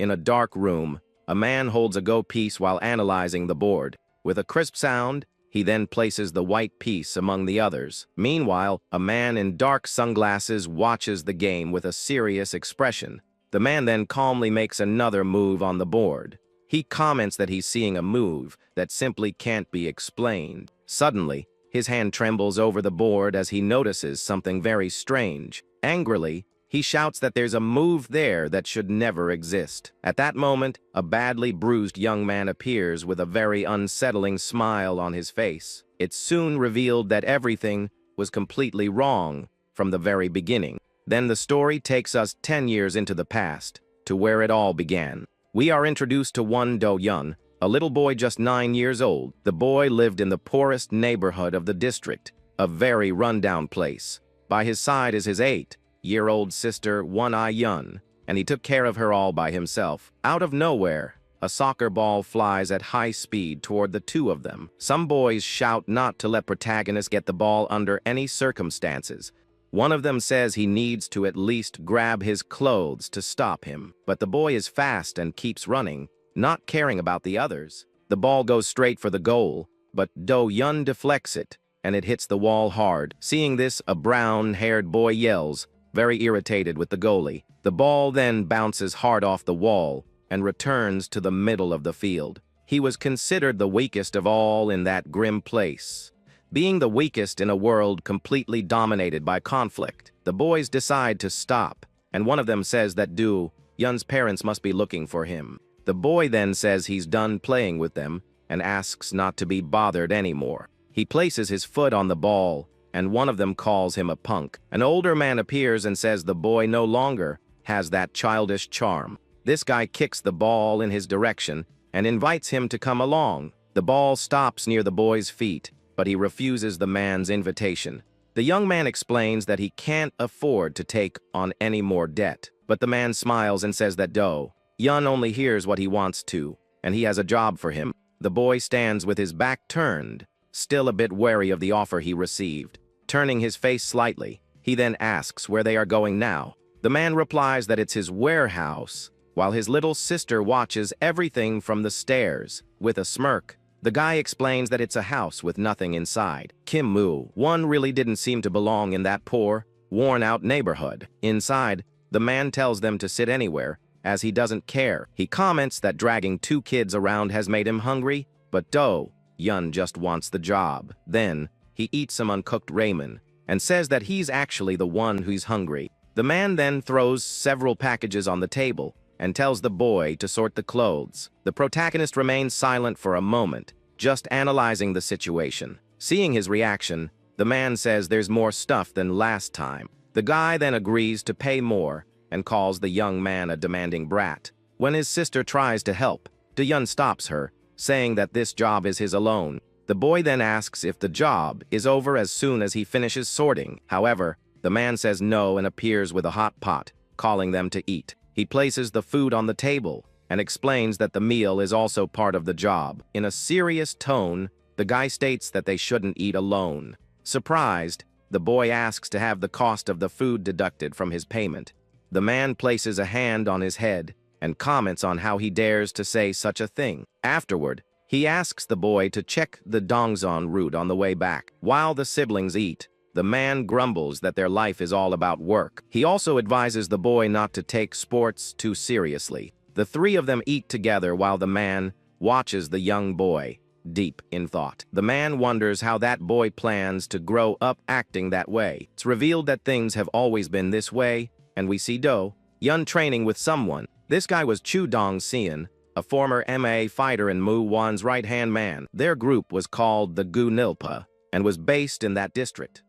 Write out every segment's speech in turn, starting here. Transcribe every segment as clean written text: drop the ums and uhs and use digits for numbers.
In a dark room, a man holds a Go piece while analyzing the board. With a crisp sound, he then places the white piece among the others. Meanwhile, a man in dark sunglasses watches the game with a serious expression. The man then calmly makes another move on the board. He comments that he's seeing a move that simply can't be explained. Suddenly, his hand trembles over the board as he notices something very strange. Angrily, he shouts that there's a move there that should never exist. At that moment, a badly bruised young man appears with a very unsettling smile on his face. It's soon revealed that everything was completely wrong from the very beginning. Then the story takes us 10 years into the past, to where it all began. We are introduced to one Do-yun, a little boy just 9 years old. The boy lived in the poorest neighborhood of the district, a very rundown place. By his side is his 8-year-old sister, One-Yun, and he took care of her all by himself. Out of nowhere, a soccer ball flies at high speed toward the two of them. Some boys shout not to let protagonist get the ball under any circumstances. One of them says he needs to at least grab his clothes to stop him, but the boy is fast and keeps running, not caring about the others. The ball goes straight for the goal, but Do-yun deflects it, and it hits the wall hard. Seeing this, a brown-haired boy yells, very irritated with the goalie. The ball then bounces hard off the wall and returns to the middle of the field. He was considered the weakest of all in that grim place. Being the weakest in a world completely dominated by conflict, the boys decide to stop, and one of them says that Do-yun's parents must be looking for him. The boy then says he's done playing with them and asks not to be bothered anymore. He places his foot on the ball, and one of them calls him a punk. An older man appears and says the boy no longer has that childish charm. This guy kicks the ball in his direction and invites him to come along. The ball stops near the boy's feet, but he refuses the man's invitation. The young man explains that he can't afford to take on any more debt, but the man smiles and says that Do-yun only hears what he wants to, and he has a job for him. The boy stands with his back turned, still a bit wary of the offer he received. Turning his face slightly, he then asks where they are going now. The man replies that it's his warehouse, while his little sister watches everything from the stairs. With a smirk, the guy explains that it's a house with nothing inside. Kim-woo-won really didn't seem to belong in that poor, worn-out neighborhood. Inside, the man tells them to sit anywhere, as he doesn't care. He comments that dragging 2 kids around has made him hungry, but Do-yun just wants the job. Then, he eats some uncooked ramen, and says that he's actually the one who's hungry. The man then throws several packages on the table, and tells the boy to sort the clothes. The protagonist remains silent for a moment, just analyzing the situation. Seeing his reaction, the man says there's more stuff than last time. The guy then agrees to pay more and calls the young man a demanding brat. When his sister tries to help, Do-yun stops her, saying that this job is his alone. The boy then asks if the job is over as soon as he finishes sorting. However, the man says no and appears with a hot pot, calling them to eat. He places the food on the table and explains that the meal is also part of the job. In a serious tone, the guy states that they shouldn't eat alone. Surprised, the boy asks to have the cost of the food deducted from his payment. The man places a hand on his head and comments on how he dares to say such a thing. Afterward, he asks the boy to check the Dongzon route on the way back. While the siblings eat, the man grumbles that their life is all about work. He also advises the boy not to take sports too seriously. The 3 of them eat together while the man watches the young boy, deep in thought. The man wonders how that boy plans to grow up acting that way. It's revealed that things have always been this way, and we see Do-yun training with someone. This guy was Chu Dong-seon, a former MMA fighter and Mu-won's right-hand man. Their group was called the Gu-nilpa and was based in that district.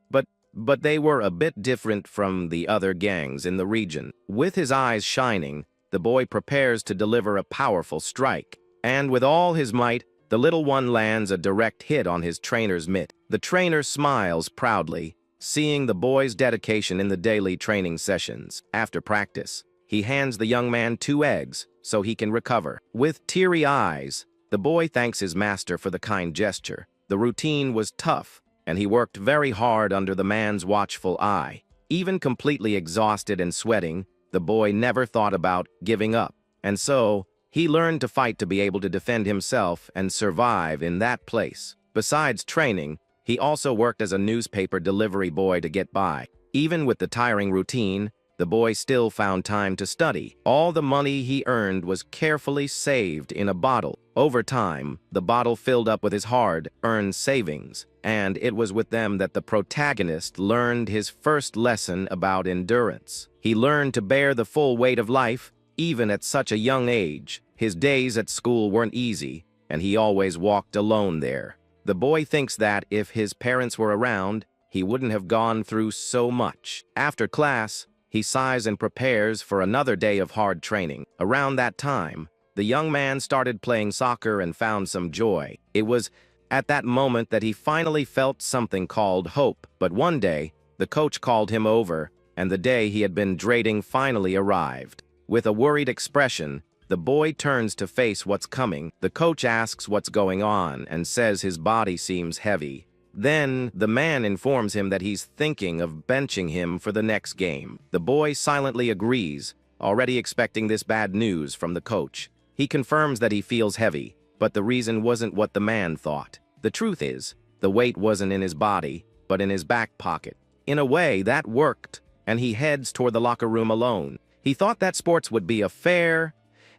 But they were a bit different from the other gangs in the region. With his eyes shining, the boy prepares to deliver a powerful strike. And with all his might, the little one lands a direct hit on his trainer's mitt. The trainer smiles proudly, seeing the boy's dedication in the daily training sessions. After practice, he hands the young man 2 eggs so he can recover. With teary eyes, the boy thanks his master for the kind gesture. The routine was tough, and he worked very hard under the man's watchful eye. Even completely exhausted and sweating, the boy never thought about giving up. and so he learned to fight to be able to defend himself and survive in that place. Besides training, he also worked as a newspaper delivery boy to get by. Even with the tiring routine, the boy still found time to study. All the money he earned was carefully saved in a bottle. Over time, the bottle filled up with his hard-earned savings, and it was with them that the protagonist learned his first lesson about endurance. He learned to bear the full weight of life, even at such a young age. His days at school weren't easy, and he always walked alone there. The boy thinks that if his parents were around, he wouldn't have gone through so much. After class, he sighs and prepares for another day of hard training. Around that time, the young man started playing soccer and found some joy. It was at that moment that he finally felt something called hope. But one day, the coach called him over, and the day he had been dreading finally arrived. With a worried expression, the boy turns to face what's coming. The coach asks what's going on and says his body seems heavy. Then, the man informs him that he's thinking of benching him for the next game. The boy silently agrees, already expecting this bad news from the coach. He confirms that he feels heavy, but the reason wasn't what the man thought. The truth is, the weight wasn't in his body, but in his back pocket. In a way, that worked, and he heads toward the locker room alone. He thought that sports would be a fair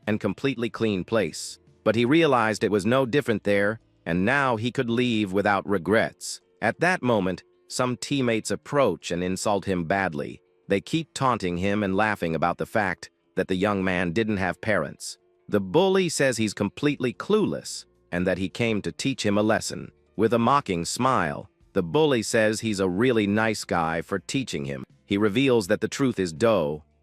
and completely clean place, but he realized it was no different there, and now he could leave without regrets. At that moment, some teammates approach and insult him badly. They keep taunting him and laughing about the fact that the young man didn't have parents. The bully says he's completely clueless and that he came to teach him a lesson. With a mocking smile, the bully says he's a really nice guy for teaching him. He reveals that the truth is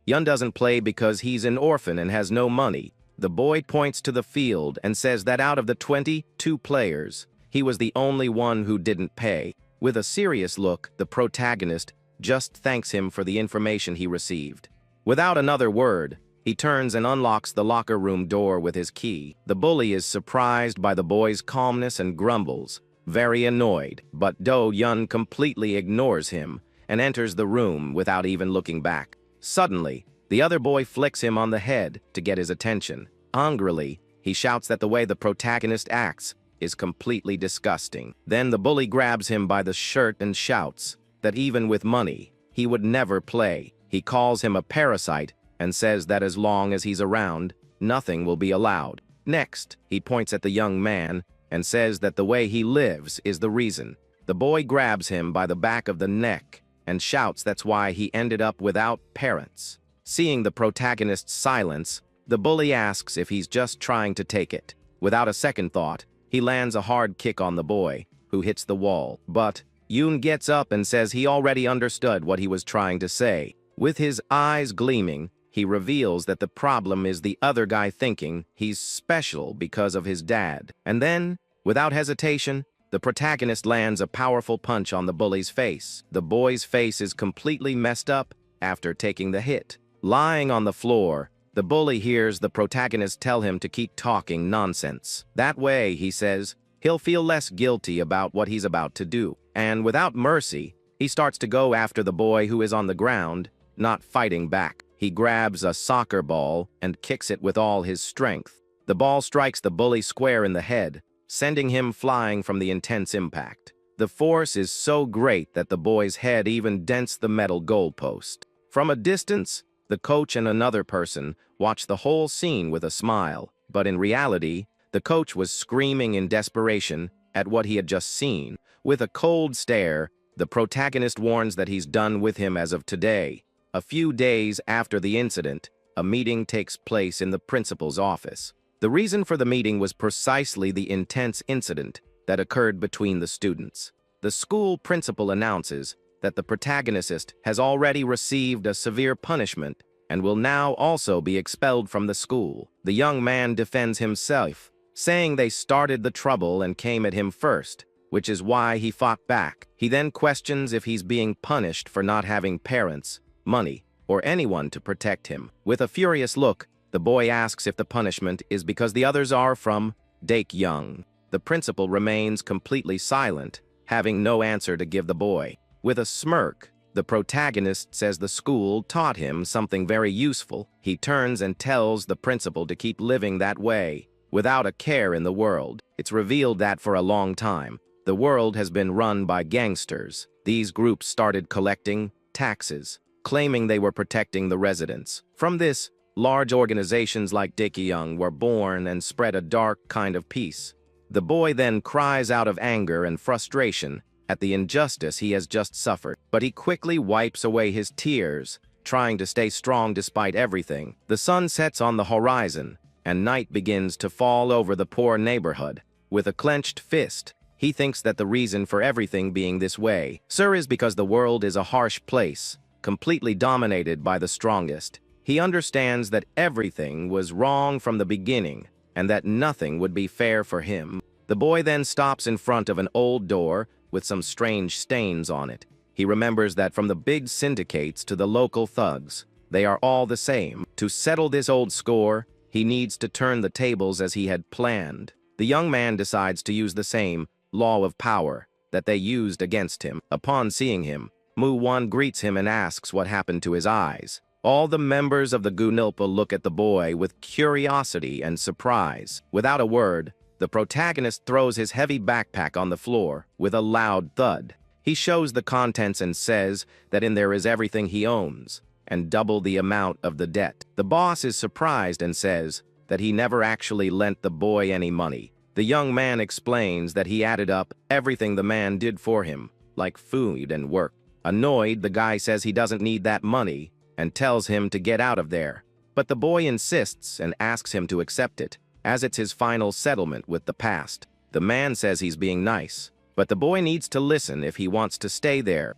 Yun doesn't play because he's an orphan and has no money. The boy points to the field and says that out of the 22 players, he was the only one who didn't pay. With a serious look, the protagonist just thanks him for the information he received. Without another word, he turns and unlocks the locker room door with his key. The bully is surprised by the boy's calmness and grumbles, very annoyed, but Yun completely ignores him and enters the room without even looking back. Suddenly, the other boy flicks him on the head to get his attention. Angrily, he shouts that the way the protagonist acts is completely disgusting. Then the bully grabs him by the shirt and shouts that even with money, he would never play. He calls him a parasite and says that as long as he's around, nothing will be allowed. Next, he points at the young man and says that the way he lives is the reason. The boy grabs him by the back of the neck and shouts that's why he ended up without parents. Seeing the protagonist's silence, the bully asks if he's just trying to take it. Without a second thought, he lands a hard kick on the boy, who hits the wall. But Yoon gets up and says he already understood what he was trying to say. With his eyes gleaming, he reveals that the problem is the other guy thinking he's special because of his dad. And then, without hesitation, the protagonist lands a powerful punch on the bully's face. The boy's face is completely messed up after taking the hit. Lying on the floor, the bully hears the protagonist tell him to keep talking nonsense. That way, he says, he'll feel less guilty about what he's about to do. And without mercy, he starts to go after the boy who is on the ground, not fighting back. He grabs a soccer ball and kicks it with all his strength. The ball strikes the bully square in the head, sending him flying from the intense impact. The force is so great that the boy's head even dents the metal goalpost. From a distance, the coach and another person watch the whole scene with a smile, but in reality, the coach was screaming in desperation at what he had just seen. With a cold stare, the protagonist warns that he's done with him as of today. A few days after the incident, a meeting takes place in the principal's office. The reason for the meeting was precisely the intense incident that occurred between the students. The school principal announces that the protagonist has already received a severe punishment and will now also be expelled from the school. The young man defends himself, saying they started the trouble and came at him first, which is why he fought back. He then questions if he's being punished for not having parents, money, or anyone to protect him. With a furious look, the boy asks if the punishment is because the others are from Young. The principal remains completely silent, having no answer to give the boy. With a smirk, The protagonist says the school taught him something very useful. He turns and tells the principal to keep living that way, without a care in the world. It's revealed that for a long time, the world has been run by gangsters. These groups started collecting taxes, claiming they were protecting the residents. From this, large organizations like Daekyung were born and spread a dark kind of peace. The boy then cries out of anger and frustration at the injustice he has just suffered, but he quickly wipes away his tears, trying to stay strong despite everything. The sun sets on the horizon, and night begins to fall over the poor neighborhood. With a clenched fist, he thinks that the reason for everything being this way, sir, is because the world is a harsh place, completely dominated by the strongest. He understands that everything was wrong from the beginning, and that nothing would be fair for him. The boy then stops in front of an old door with some strange stains on it. He remembers that from the big syndicates to the local thugs, they are all the same. To settle this old score, he needs to turn the tables as he had planned. The young man decides to use the same law of power that they used against him. Upon seeing him, Mu-won greets him and asks what happened to his eyes. All the members of the Gunilpa look at the boy with curiosity and surprise. Without a word, the protagonist throws his heavy backpack on the floor with a loud thud. He shows the contents and says that in there is everything he owns, and double the amount of the debt. The boss is surprised and says that he never actually lent the boy any money. The young man explains that he added up everything the man did for him, like food and work. Annoyed, the guy says he doesn't need that money and tells him to get out of there. But the boy insists and asks him to accept it, as it's his final settlement with the past. The man says he's being nice, but the boy needs to listen if he wants to stay there.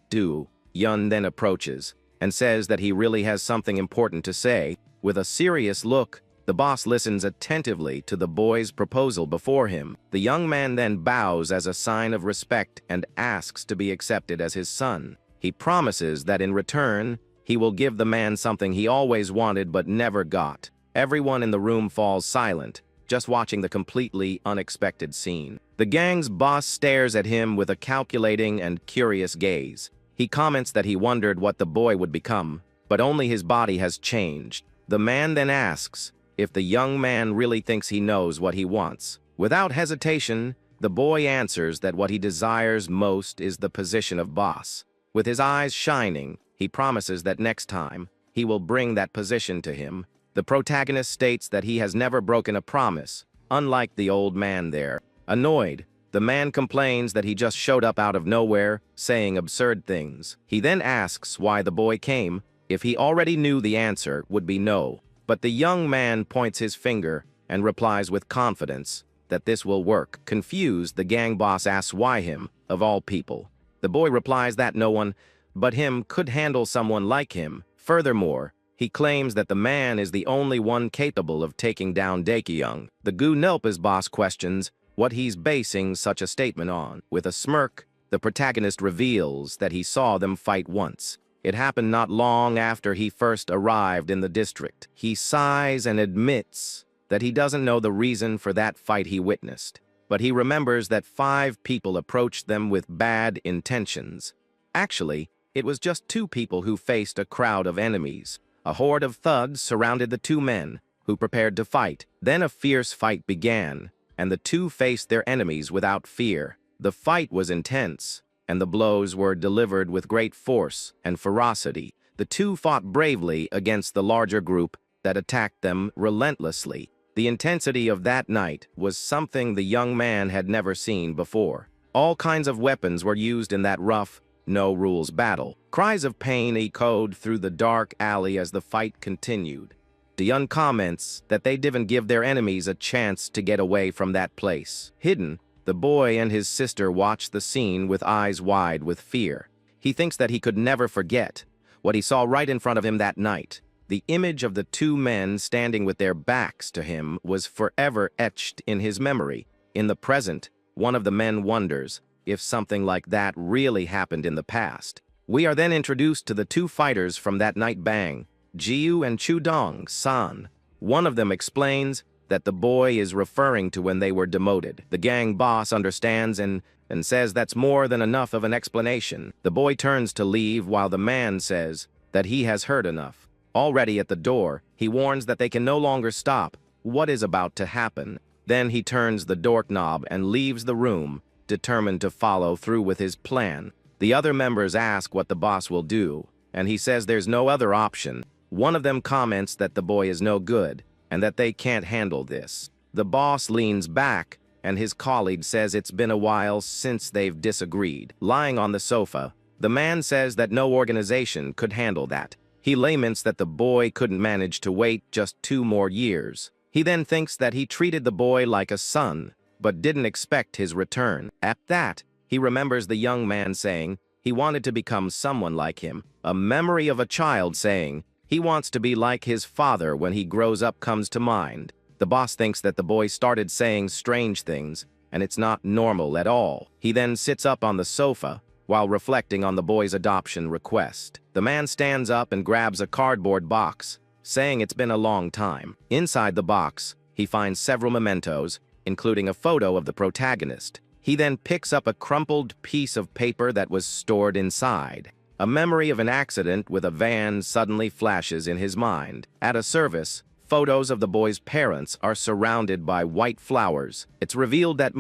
Yun then approaches and says that he really has something important to say. With a serious look, the boss listens attentively to the boy's proposal before him. The young man then bows as a sign of respect and asks to be accepted as his son. He promises that in return, he will give the man something he always wanted but never got. Everyone in the room falls silent, just watching the completely unexpected scene. The gang's boss stares at him with a calculating and curious gaze. He comments that he wondered what the boy would become, but only his body has changed. The man then asks if the young man really thinks he knows what he wants. Without hesitation, the boy answers that what he desires most is the position of boss. With his eyes shining, he promises that next time, he will bring that position to him. The protagonist states that he has never broken a promise, unlike the old man there. Annoyed, the man complains that he just showed up out of nowhere, saying absurd things. He then asks why the boy came, if he already knew the answer would be no. But the young man points his finger and replies with confidence that this will work. Confused, the gang boss asks why him, of all people. The boy replies that no one but him could handle someone like him. Furthermore, he claims that the man is the only one capable of taking down Daekyung. The Gunilpa's boss questions what he's basing such a statement on. With a smirk, the protagonist reveals that he saw them fight once. It happened not long after he first arrived in the district. He sighs and admits that he doesn't know the reason for that fight he witnessed, but he remembers that 5 people approached them with bad intentions. Actually, it was just 2 people who faced a crowd of enemies. A horde of thugs surrounded the 2 men, who prepared to fight. Then a fierce fight began, and the 2 faced their enemies without fear. The fight was intense, and the blows were delivered with great force and ferocity. The 2 fought bravely against the larger group that attacked them relentlessly. The intensity of that night was something the young man had never seen before. All kinds of weapons were used in that rough, no-rules battle. Cries of pain echoed through the dark alley as the fight continued. Dion comments that they didn't give their enemies a chance to get away from that place. Hidden, the boy and his sister watch the scene with eyes wide with fear. He thinks that he could never forget what he saw right in front of him that night. The image of the 2 men standing with their backs to him was forever etched in his memory. In the present, one of the men wonders if something like that really happened in the past. We are then introduced to the 2 fighters from that night. Bang, Jiu and Chudong-san. One of them explains that the boy is referring to when they were demoted. The gang boss understands and says that's more than enough of an explanation. The boy turns to leave while the man says that he has heard enough. Already at the door, he warns that they can no longer stop what is about to happen. Then he turns the doorknob and leaves the room, determined to follow through with his plan. The other members ask what the boss will do, and he says there's no other option. One of them comments that the boy is no good, and that they can't handle this. The boss leans back, and his colleague says it's been a while since they've disagreed. Lying on the sofa, the man says that no organization could handle that. He laments that the boy couldn't manage to wait just 2 more years. He then thinks that he treated the boy like a son, but didn't expect his return. At that, he remembers the young man saying he wanted to become someone like him. A memory of a child saying he wants to be like his father when he grows up comes to mind. The boss thinks that the boy started saying strange things, and it's not normal at all. He then sits up on the sofa while reflecting on the boy's adoption request. The man stands up and grabs a cardboard box, saying it's been a long time. Inside the box, he finds several mementos, including a photo of the protagonist. He then picks up a crumpled piece of paper that was stored inside. A memory of an accident with a van suddenly flashes in his mind. At a service, photos of the boy's parents are surrounded by white flowers. It's revealed that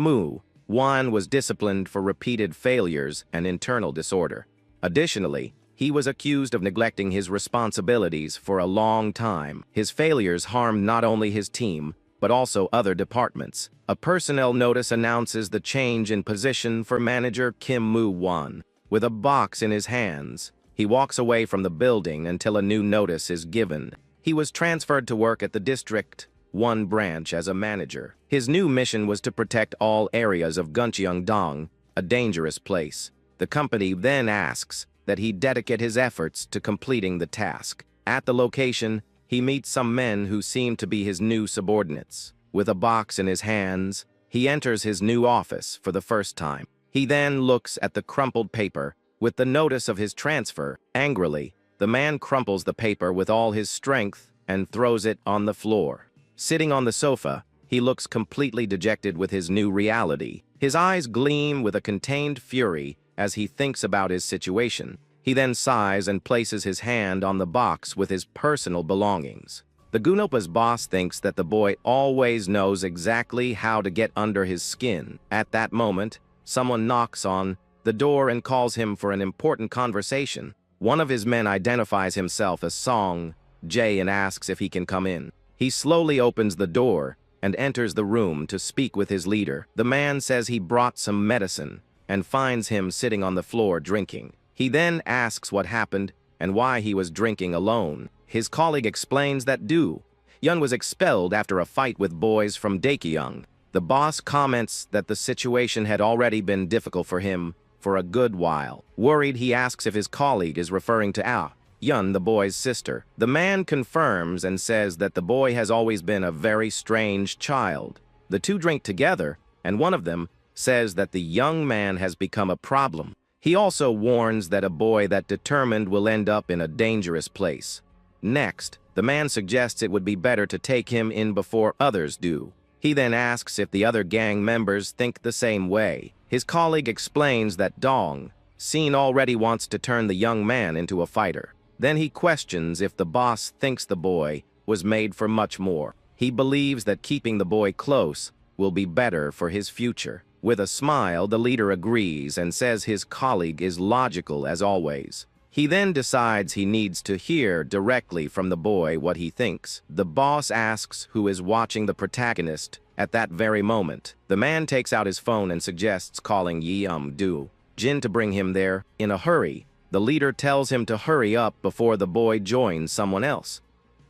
Juan was disciplined for repeated failures and internal disorder. Additionally, he was accused of neglecting his responsibilities for a long time. His failures harmed not only his team, but also other departments. A personnel notice announces the change in position for manager Kim Won. With a box in his hands, he walks away from the building until a new notice is given. He was transferred to work at the District 1 branch as a manager. His new mission was to protect all areas of Guncheongdong, a dangerous place. The company then asks that he dedicate his efforts to completing the task. At the location, he meets some men who seem to be his new subordinates. With a box in his hands, he enters his new office for the first time. He then looks at the crumpled paper with the notice of his transfer. Angrily, the man crumples the paper with all his strength and throws it on the floor. Sitting on the sofa, he looks completely dejected with his new reality. His eyes gleam with a contained fury as he thinks about his situation. He then sighs and places his hand on the box with his personal belongings. The Gunopa's boss thinks that the boy always knows exactly how to get under his skin. At that moment, someone knocks on the door and calls him for an important conversation. One of his men identifies himself as Song Jae and asks if he can come in. He slowly opens the door and enters the room to speak with his leader. The man says he brought some medicine and finds him sitting on the floor drinking. He then asks what happened and why he was drinking alone. His colleague explains that Yun was expelled after a fight with boys from Daekyung. The boss comments that the situation had already been difficult for him for a good while. Worried, he asks if his colleague is referring to Yun, the boy's sister. The man confirms and says that the boy has always been a very strange child. The two drink together, and one of them says that the young man has become a problem. He also warns that a boy that determined will end up in a dangerous place. Next, the man suggests it would be better to take him in before others do. He then asks if the other gang members think the same way. His colleague explains that Dong Sin already wants to turn the young man into a fighter. Then he questions if the boss thinks the boy was made for much more. He believes that keeping the boy close will be better for his future. With a smile, the leader agrees and says his colleague is logical as always. He then decides he needs to hear directly from the boy what he thinks. The boss asks who is watching the protagonist at that very moment. The man takes out his phone and suggests calling Do Jin to bring him there in a hurry. The leader tells him to hurry up before the boy joins someone else.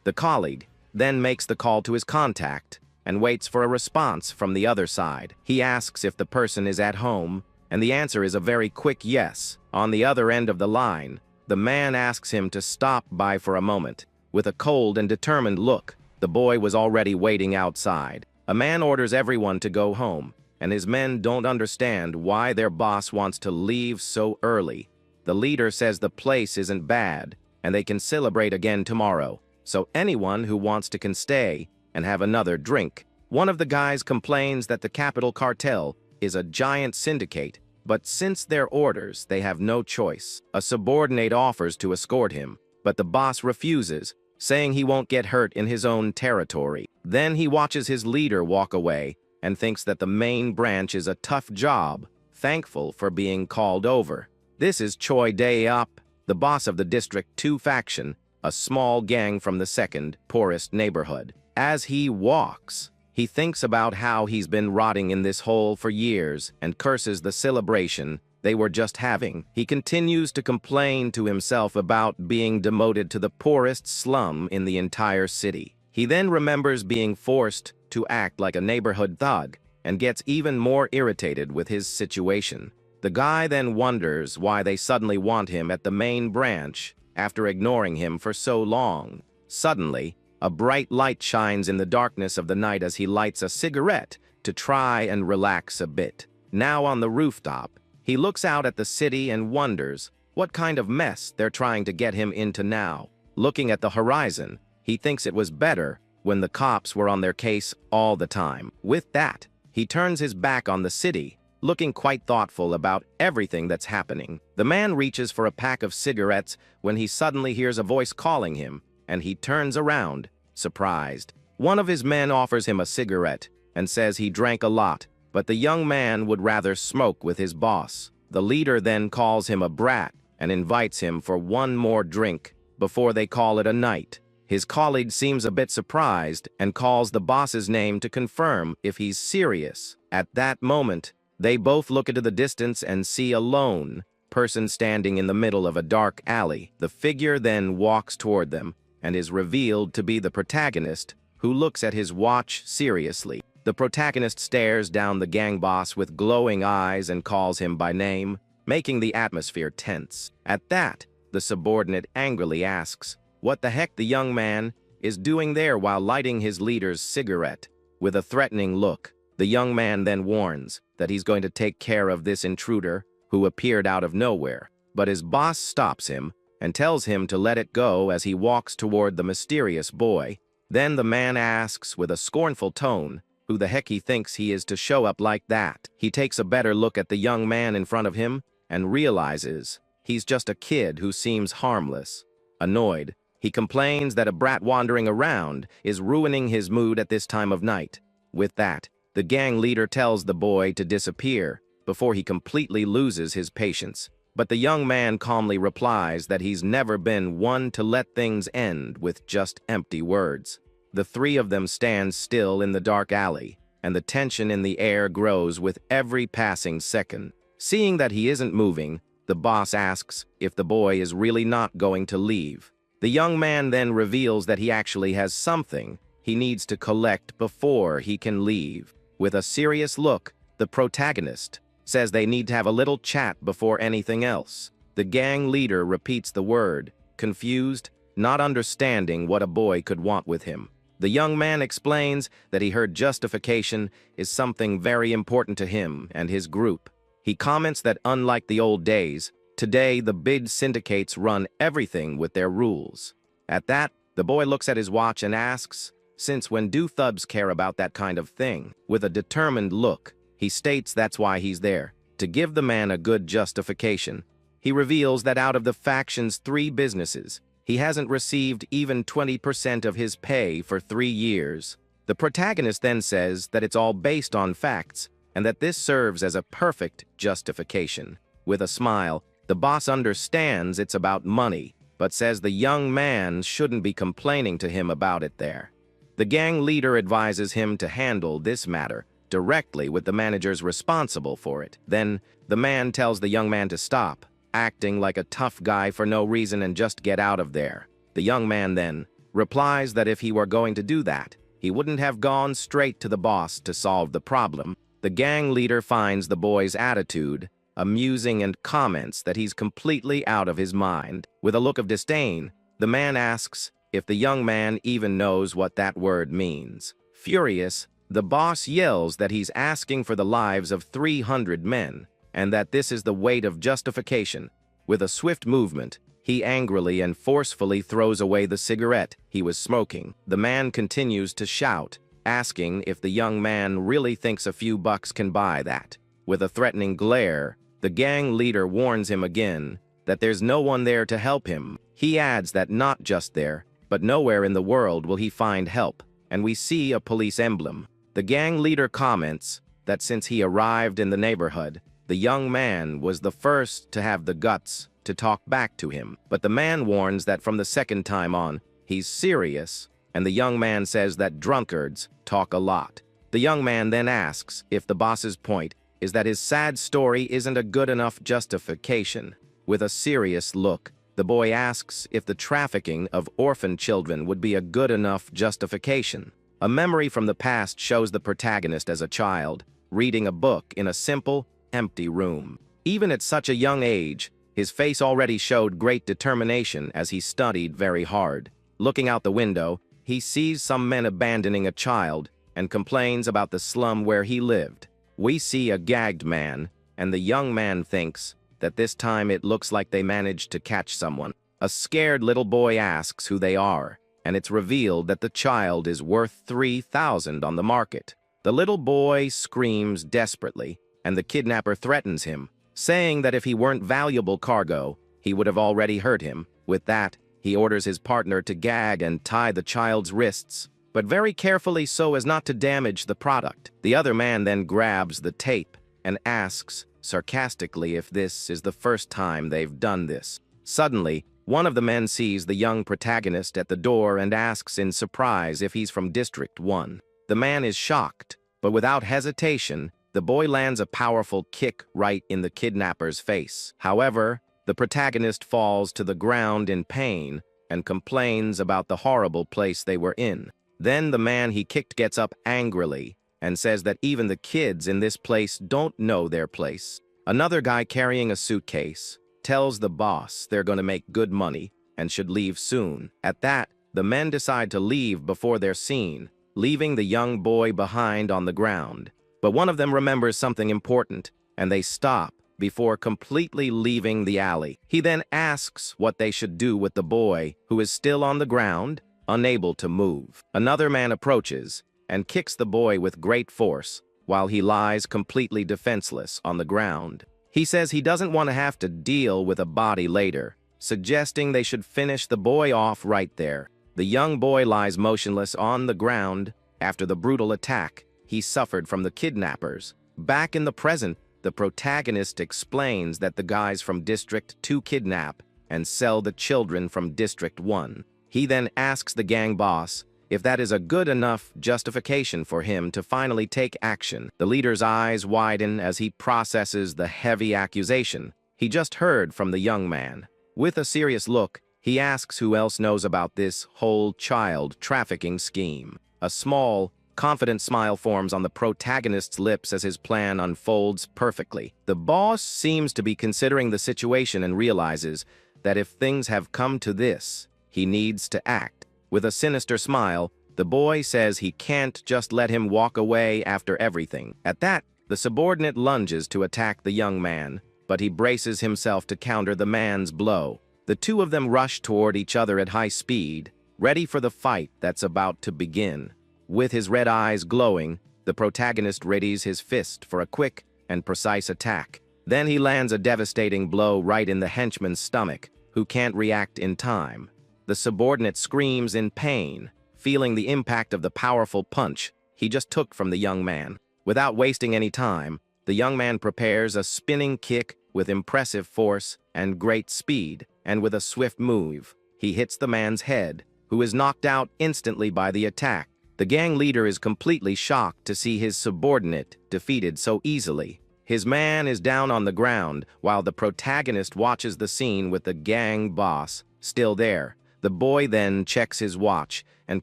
The colleague then makes the call to his contact and waits for a response from the other side. He asks if the person is at home, and the answer is a very quick yes. On the other end of the line, the man asks him to stop by for a moment. With a cold and determined look, the boy was already waiting outside. A man orders everyone to go home, and his men don't understand why their boss wants to leave so early. The leader says the place isn't bad, and they can celebrate again tomorrow, so anyone who wants to can stay and have another drink. One of the guys complains that the Capital Cartel is a giant syndicate, but since their orders, they have no choice. A subordinate offers to escort him, but the boss refuses, saying he won't get hurt in his own territory. Then he watches his leader walk away and thinks that the main branch is a tough job, thankful for being called over. This is Choi Dae-up, the boss of the District 2 faction, a small gang from the second poorest neighborhood. As he walks, he thinks about how he's been rotting in this hole for years and curses the celebration they were just having. He continues to complain to himself about being demoted to the poorest slum in the entire city. He then remembers being forced to act like a neighborhood thug and gets even more irritated with his situation. The guy then wonders why they suddenly want him at the main branch after ignoring him for so long. Suddenly, a bright light shines in the darkness of the night as he lights a cigarette to try and relax a bit. Now on the rooftop, he looks out at the city and wonders what kind of mess they're trying to get him into now. Looking at the horizon, he thinks it was better when the cops were on their case all the time. With that, he turns his back on the city, looking quite thoughtful about everything that's happening. The man reaches for a pack of cigarettes when he suddenly hears a voice calling him, and he turns around, surprised. One of his men offers him a cigarette and says he drank a lot, but the young man would rather smoke with his boss. The leader then calls him a brat and invites him for one more drink before they call it a night. His colleague seems a bit surprised and calls the boss's name to confirm if he's serious. At that moment, they both look into the distance and see a lone person standing in the middle of a dark alley. The figure then walks toward them and is revealed to be the protagonist, who looks at his watch seriously. The protagonist stares down the gang boss with glowing eyes and calls him by name, making the atmosphere tense. At that, the subordinate angrily asks what the heck the young man is doing there while lighting his leader's cigarette. With a threatening look, the young man then warns that he's going to take care of this intruder who appeared out of nowhere, but his boss stops him and tells him to let it go as he walks toward the mysterious boy. Then the man asks with a scornful tone who the heck he thinks he is to show up like that. He takes a better look at the young man in front of him and realizes he's just a kid who seems harmless. Annoyed, he complains that a brat wandering around is ruining his mood at this time of night. With that, the gang leader tells the boy to disappear before he completely loses his patience. But the young man calmly replies that he's never been one to let things end with just empty words. The three of them stand still in the dark alley, and the tension in the air grows with every passing second. Seeing that he isn't moving, the boss asks if the boy is really not going to leave. The young man then reveals that he actually has something he needs to collect before he can leave. With a serious look, the protagonist says they need to have a little chat before anything else. The gang leader repeats the word, confused, not understanding what a boy could want with him. The young man explains that he heard justification is something very important to him and his group. He comments that unlike the old days, today the big syndicates run everything with their rules. At that, the boy looks at his watch and asks, since when do thugs care about that kind of thing? With a determined look, he states that's why he's there, to give the man a good justification. He reveals that out of the faction's 3 businesses, he hasn't received even 20% of his pay for 3 years. The protagonist then says that it's all based on facts, and that this serves as a perfect justification. With a smile, the boss understands it's about money, but says the young man shouldn't be complaining to him about it there. The gang leader advises him to handle this matter directly with the managers responsible for it. Then, the man tells the young man to stop acting like a tough guy for no reason and just get out of there. The young man then replies that if he were going to do that, he wouldn't have gone straight to the boss to solve the problem. The gang leader finds the boy's attitude amusing and comments that he's completely out of his mind. With a look of disdain, the man asks if the young man even knows what that word means. Furious, the boss yells that he's asking for the lives of 300 men, and that this is the weight of justification. With a swift movement, he angrily and forcefully throws away the cigarette he was smoking. The man continues to shout, asking if the young man really thinks a few bucks can buy that. With a threatening glare, the gang leader warns him again that there's no one there to help him. He adds that not just there, but nowhere in the world will he find help, and we see a police emblem. The gang leader comments that since he arrived in the neighborhood, the young man was the first to have the guts to talk back to him. But the man warns that from the second time on, he's serious, and the young man says that drunkards talk a lot. The young man then asks if the boss's point is that his sad story isn't a good enough justification. With a serious look, the boy asks if the trafficking of orphan children would be a good enough justification. A memory from the past shows the protagonist as a child, reading a book in a simple, empty room. Even at such a young age, his face already showed great determination as he studied very hard. Looking out the window, he sees some men abandoning a child and complains about the slum where he lived. We see a gagged man, and the young man thinks that this time it looks like they managed to catch someone. A scared little boy asks who they are, and it's revealed that the child is worth 3,000 on the market. The little boy screams desperately, and the kidnapper threatens him, saying that if he weren't valuable cargo, he would have already hurt him. With that, he orders his partner to gag and tie the child's wrists, but very carefully so as not to damage the product. The other man then grabs the tape and asks sarcastically if this is the first time they've done this. Suddenly, one of the men sees the young protagonist at the door and asks in surprise if he's from District 1. The man is shocked, but without hesitation, the boy lands a powerful kick right in the kidnapper's face. However, the protagonist falls to the ground in pain and complains about the horrible place they were in. Then the man he kicked gets up angrily and says that even the kids in this place don't know their place. Another guy carrying a suitcase tells the boss they're going to make good money and should leave soon. At that, the men decide to leave before they're seen, leaving the young boy behind on the ground. But one of them remembers something important, and they stop before completely leaving the alley. He then asks what they should do with the boy, who is still on the ground, unable to move. Another man approaches and kicks the boy with great force, while he lies completely defenseless on the ground. He says he doesn't want to have to deal with a body later, suggesting they should finish the boy off right there. The young boy lies motionless on the ground after the brutal attack he suffered from the kidnappers. Back in the present, the protagonist explains that the guys from District 2 kidnap and sell the children from District 1. He then asks the gang boss if that is a good enough justification for him to finally take action. The leader's eyes widen as he processes the heavy accusation he just heard from the young man. With a serious look, he asks who else knows about this whole child trafficking scheme. A small, confident smile forms on the protagonist's lips as his plan unfolds perfectly. The boss seems to be considering the situation and realizes that if things have come to this, he needs to act. With a sinister smile, the boy says he can't just let him walk away after everything. At that, the subordinate lunges to attack the young man, but he braces himself to counter the man's blow. The two of them rush toward each other at high speed, ready for the fight that's about to begin. With his red eyes glowing, the protagonist readies his fist for a quick and precise attack. Then he lands a devastating blow right in the henchman's stomach, who can't react in time. The subordinate screams in pain, feeling the impact of the powerful punch he just took from the young man. Without wasting any time, the young man prepares a spinning kick with impressive force and great speed, and with a swift move, he hits the man's head, who is knocked out instantly by the attack. The gang leader is completely shocked to see his subordinate defeated so easily. His man is down on the ground, while the protagonist watches the scene with the gang boss still there. The boy then checks his watch and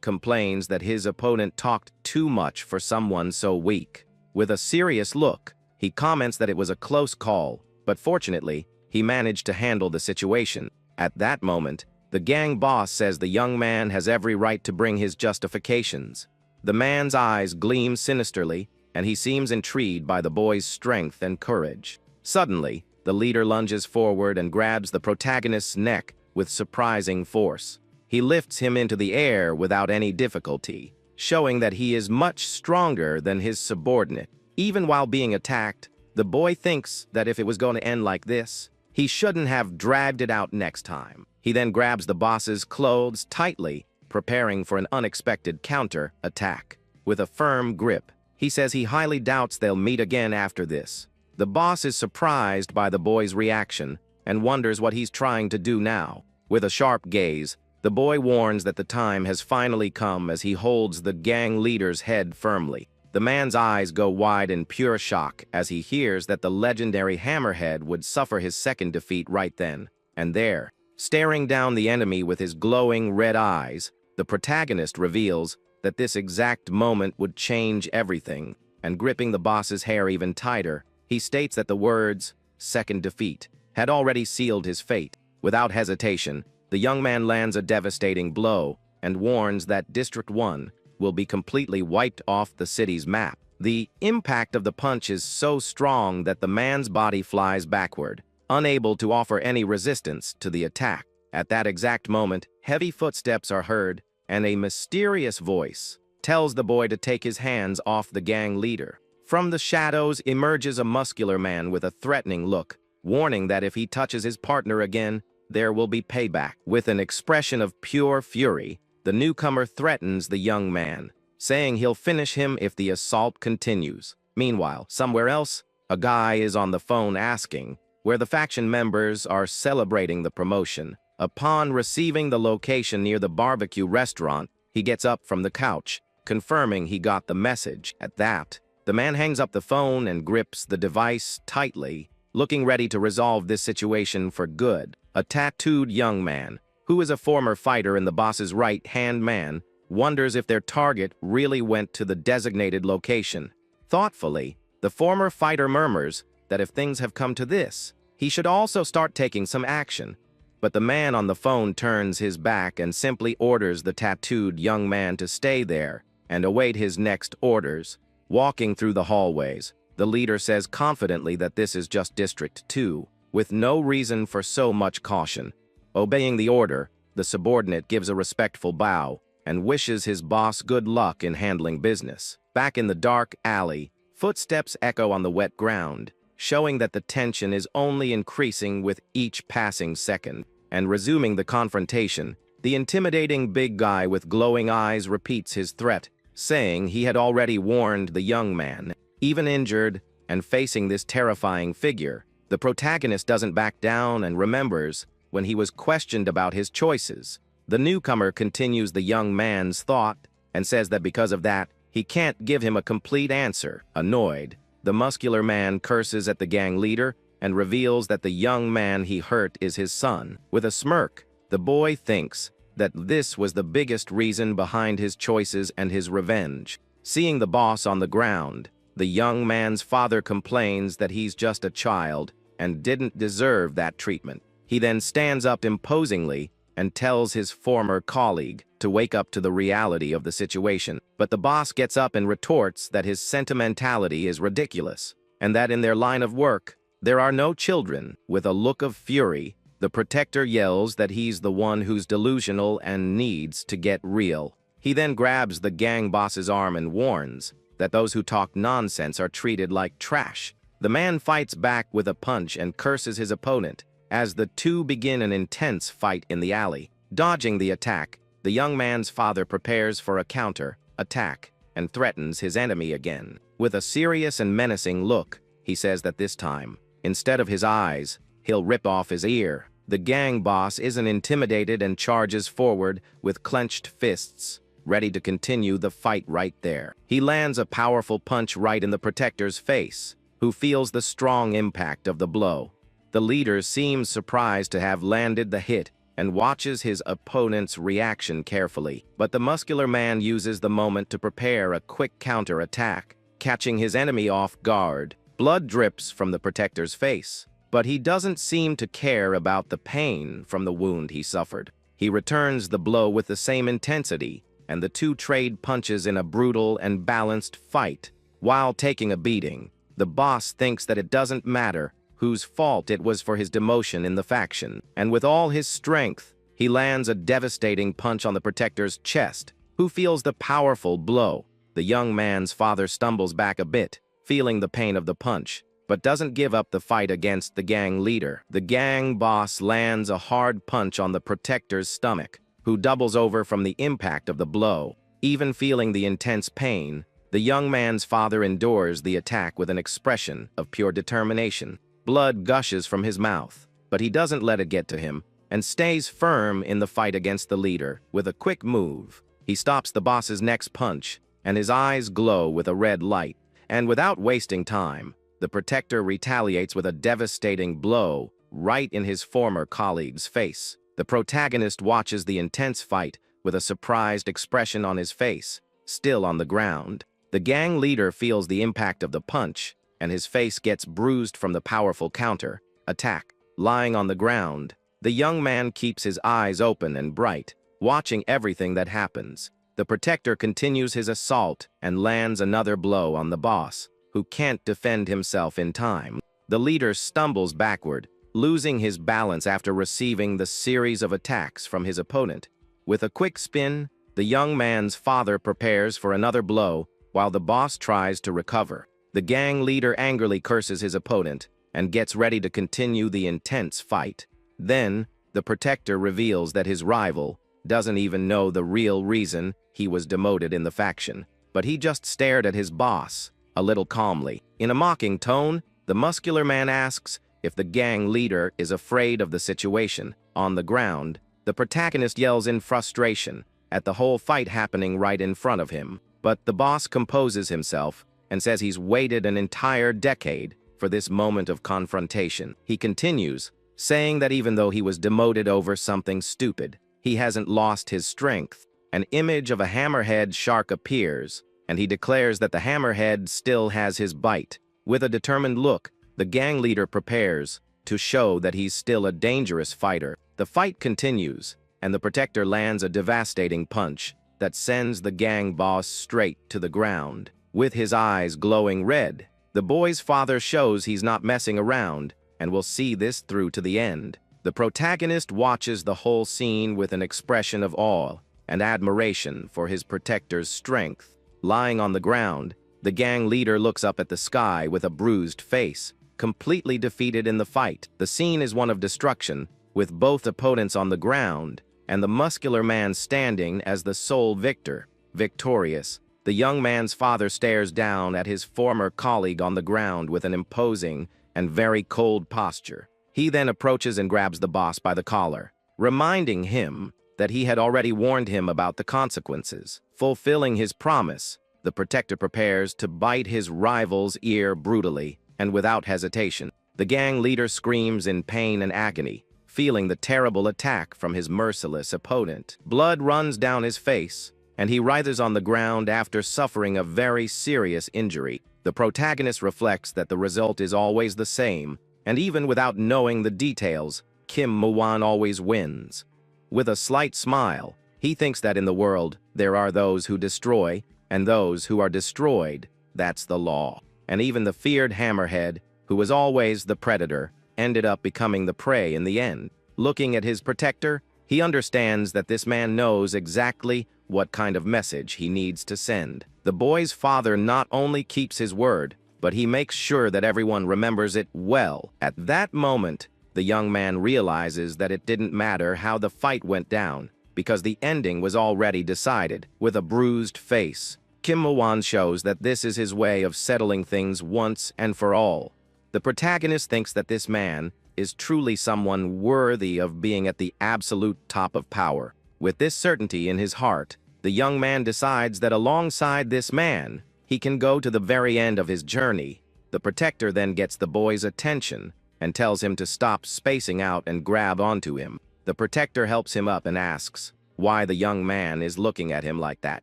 complains that his opponent talked too much for someone so weak. With a serious look, he comments that it was a close call, but fortunately, he managed to handle the situation. At that moment, the gang boss says the young man has every right to bring his justifications. The man's eyes gleam sinisterly, and he seems intrigued by the boy's strength and courage. Suddenly, the leader lunges forward and grabs the protagonist's neck with surprising force. He lifts him into the air without any difficulty, showing that he is much stronger than his subordinate. Even while being attacked, the boy thinks that if it was going to end like this, he shouldn't have dragged it out next time. He then grabs the boss's clothes tightly, preparing for an unexpected counter-attack. With a firm grip, he says he highly doubts they'll meet again after this. The boss is surprised by the boy's reaction and wonders what he's trying to do now. With a sharp gaze, the boy warns that the time has finally come as he holds the gang leader's head firmly. The man's eyes go wide in pure shock as he hears that the legendary Hammerhead would suffer his second defeat right then and there. Staring down the enemy with his glowing red eyes, the protagonist reveals that this exact moment would change everything, and gripping the boss's hair even tighter, he states that the words, "second defeat," had already sealed his fate. Without hesitation, the young man lands a devastating blow and warns that District 1 will be completely wiped off the city's map. The impact of the punch is so strong that the man's body flies backward, unable to offer any resistance to the attack. At that exact moment, heavy footsteps are heard, and a mysterious voice tells the boy to take his hands off the gang leader. From the shadows emerges a muscular man with a threatening look, warning that if he touches his partner again, there will be payback. With an expression of pure fury, the newcomer threatens the young man, saying he'll finish him if the assault continues. Meanwhile, somewhere else, a guy is on the phone asking where the faction members are celebrating the promotion. Upon receiving the location near the barbecue restaurant, he gets up from the couch, confirming he got the message. At that, the man hangs up the phone and grips the device tightly, looking ready to resolve this situation for good. A tattooed young man, who is a former fighter and the boss's right-hand man, wonders if their target really went to the designated location. Thoughtfully, the former fighter murmurs that if things have come to this, he should also start taking some action. But the man on the phone turns his back and simply orders the tattooed young man to stay there and await his next orders. Walking through the hallways, the leader says confidently that this is just District 2, with no reason for so much caution. Obeying the order, the subordinate gives a respectful bow and wishes his boss good luck in handling business. Back in the dark alley, footsteps echo on the wet ground, showing that the tension is only increasing with each passing second. And resuming the confrontation, the intimidating big guy with glowing eyes repeats his threat, saying he had already warned the young man. Even injured and facing this terrifying figure, the protagonist doesn't back down and remembers when he was questioned about his choices. The newcomer continues the young man's thought and says that because of that, he can't give him a complete answer. Annoyed, the muscular man curses at the gang leader and reveals that the young man he hurt is his son. With a smirk, the boy thinks that this was the biggest reason behind his choices and his revenge. Seeing the boss on the ground, the young man's father complains that he's just a child and didn't deserve that treatment. He then stands up imposingly and tells his former colleague to wake up to the reality of the situation. But the boss gets up and retorts that his sentimentality is ridiculous, and that in their line of work, there are no children. With a look of fury, the protector yells that he's the one who's delusional and needs to get real. He then grabs the gang boss's arm and warns that those who talk nonsense are treated like trash. The man fights back with a punch and curses his opponent as the two begin an intense fight in the alley. Dodging the attack, the young man's father prepares for a counter-attack and threatens his enemy again. With a serious and menacing look, he says that this time, instead of his eyes, he'll rip off his ear. The gang boss isn't intimidated and charges forward with clenched fists, ready to continue the fight right there. He lands a powerful punch right in the protector's face, who feels the strong impact of the blow. The leader seems surprised to have landed the hit and watches his opponent's reaction carefully. But the muscular man uses the moment to prepare a quick counter-attack, catching his enemy off guard. Blood drips from the protector's face, but he doesn't seem to care about the pain from the wound he suffered. He returns the blow with the same intensity, and the two trade punches in a brutal and balanced fight. While taking a beating, the boss thinks that it doesn't matter whose fault it was for his demotion in the faction, and with all his strength, he lands a devastating punch on the protector's chest, who feels the powerful blow. The young man's father stumbles back a bit, feeling the pain of the punch, but doesn't give up the fight against the gang leader. The gang boss lands a hard punch on the protector's stomach, who doubles over from the impact of the blow. Even feeling the intense pain, the young man's father endures the attack with an expression of pure determination. Blood gushes from his mouth, but he doesn't let it get to him, and stays firm in the fight against the leader. With a quick move, he stops the boss's next punch, and his eyes glow with a red light. And without wasting time, the protector retaliates with a devastating blow right in his former colleague's face. The protagonist watches the intense fight with a surprised expression on his face, still on the ground. The gang leader feels the impact of the punch, and his face gets bruised from the powerful counter-attack. Lying on the ground, the young man keeps his eyes open and bright, watching everything that happens. The protector continues his assault and lands another blow on the boss, who can't defend himself in time. The leader stumbles backward, losing his balance after receiving the series of attacks from his opponent. With a quick spin, the young man's father prepares for another blow while the boss tries to recover. The gang leader angrily curses his opponent and gets ready to continue the intense fight. Then, the protector reveals that his rival doesn't even know the real reason he was demoted in the faction, but he just stared at his boss, a little calmly. In a mocking tone, the muscular man asks if the gang leader is afraid of the situation. On the ground, the protagonist yells in frustration at the whole fight happening right in front of him, but the boss composes himself and says he's waited an entire decade for this moment of confrontation. He continues, saying that even though he was demoted over something stupid, he hasn't lost his strength. An image of a hammerhead shark appears, and he declares that the hammerhead still has his bite. With a determined look, the gang leader prepares to show that he's still a dangerous fighter. The fight continues, and the protector lands a devastating punch that sends the gang boss straight to the ground. With his eyes glowing red, the boy's father shows he's not messing around and will see this through to the end. The protagonist watches the whole scene with an expression of awe and admiration for his protector's strength. Lying on the ground, the gang leader looks up at the sky with a bruised face, completely defeated in the fight. The scene is one of destruction, with both opponents on the ground and the muscular man standing as the sole victor. Victorious, the young man's father stares down at his former colleague on the ground with an imposing and very cold posture. He then approaches and grabs the boss by the collar, reminding him that he had already warned him about the consequences. Fulfilling his promise, the protector prepares to bite his rival's ear brutally and without hesitation. The gang leader screams in pain and agony, feeling the terrible attack from his merciless opponent. Blood runs down his face, and he writhes on the ground after suffering a very serious injury. The protagonist reflects that the result is always the same, and even without knowing the details, Kim Mo-won always wins. With a slight smile, he thinks that in the world, there are those who destroy, and those who are destroyed. That's the law. And even the feared hammerhead, who was always the predator, ended up becoming the prey in the end. Looking at his protector, he understands that this man knows exactly what kind of message he needs to send. The boy's father not only keeps his word, but he makes sure that everyone remembers it well. At that moment, the young man realizes that it didn't matter how the fight went down, because the ending was already decided. With a bruised face, Kim Mo-won shows that this is his way of settling things once and for all. The protagonist thinks that this man is truly someone worthy of being at the absolute top of power. With this certainty in his heart, the young man decides that alongside this man, he can go to the very end of his journey. The protector then gets the boy's attention and tells him to stop spacing out and grab onto him. The protector helps him up and asks why the young man is looking at him like that.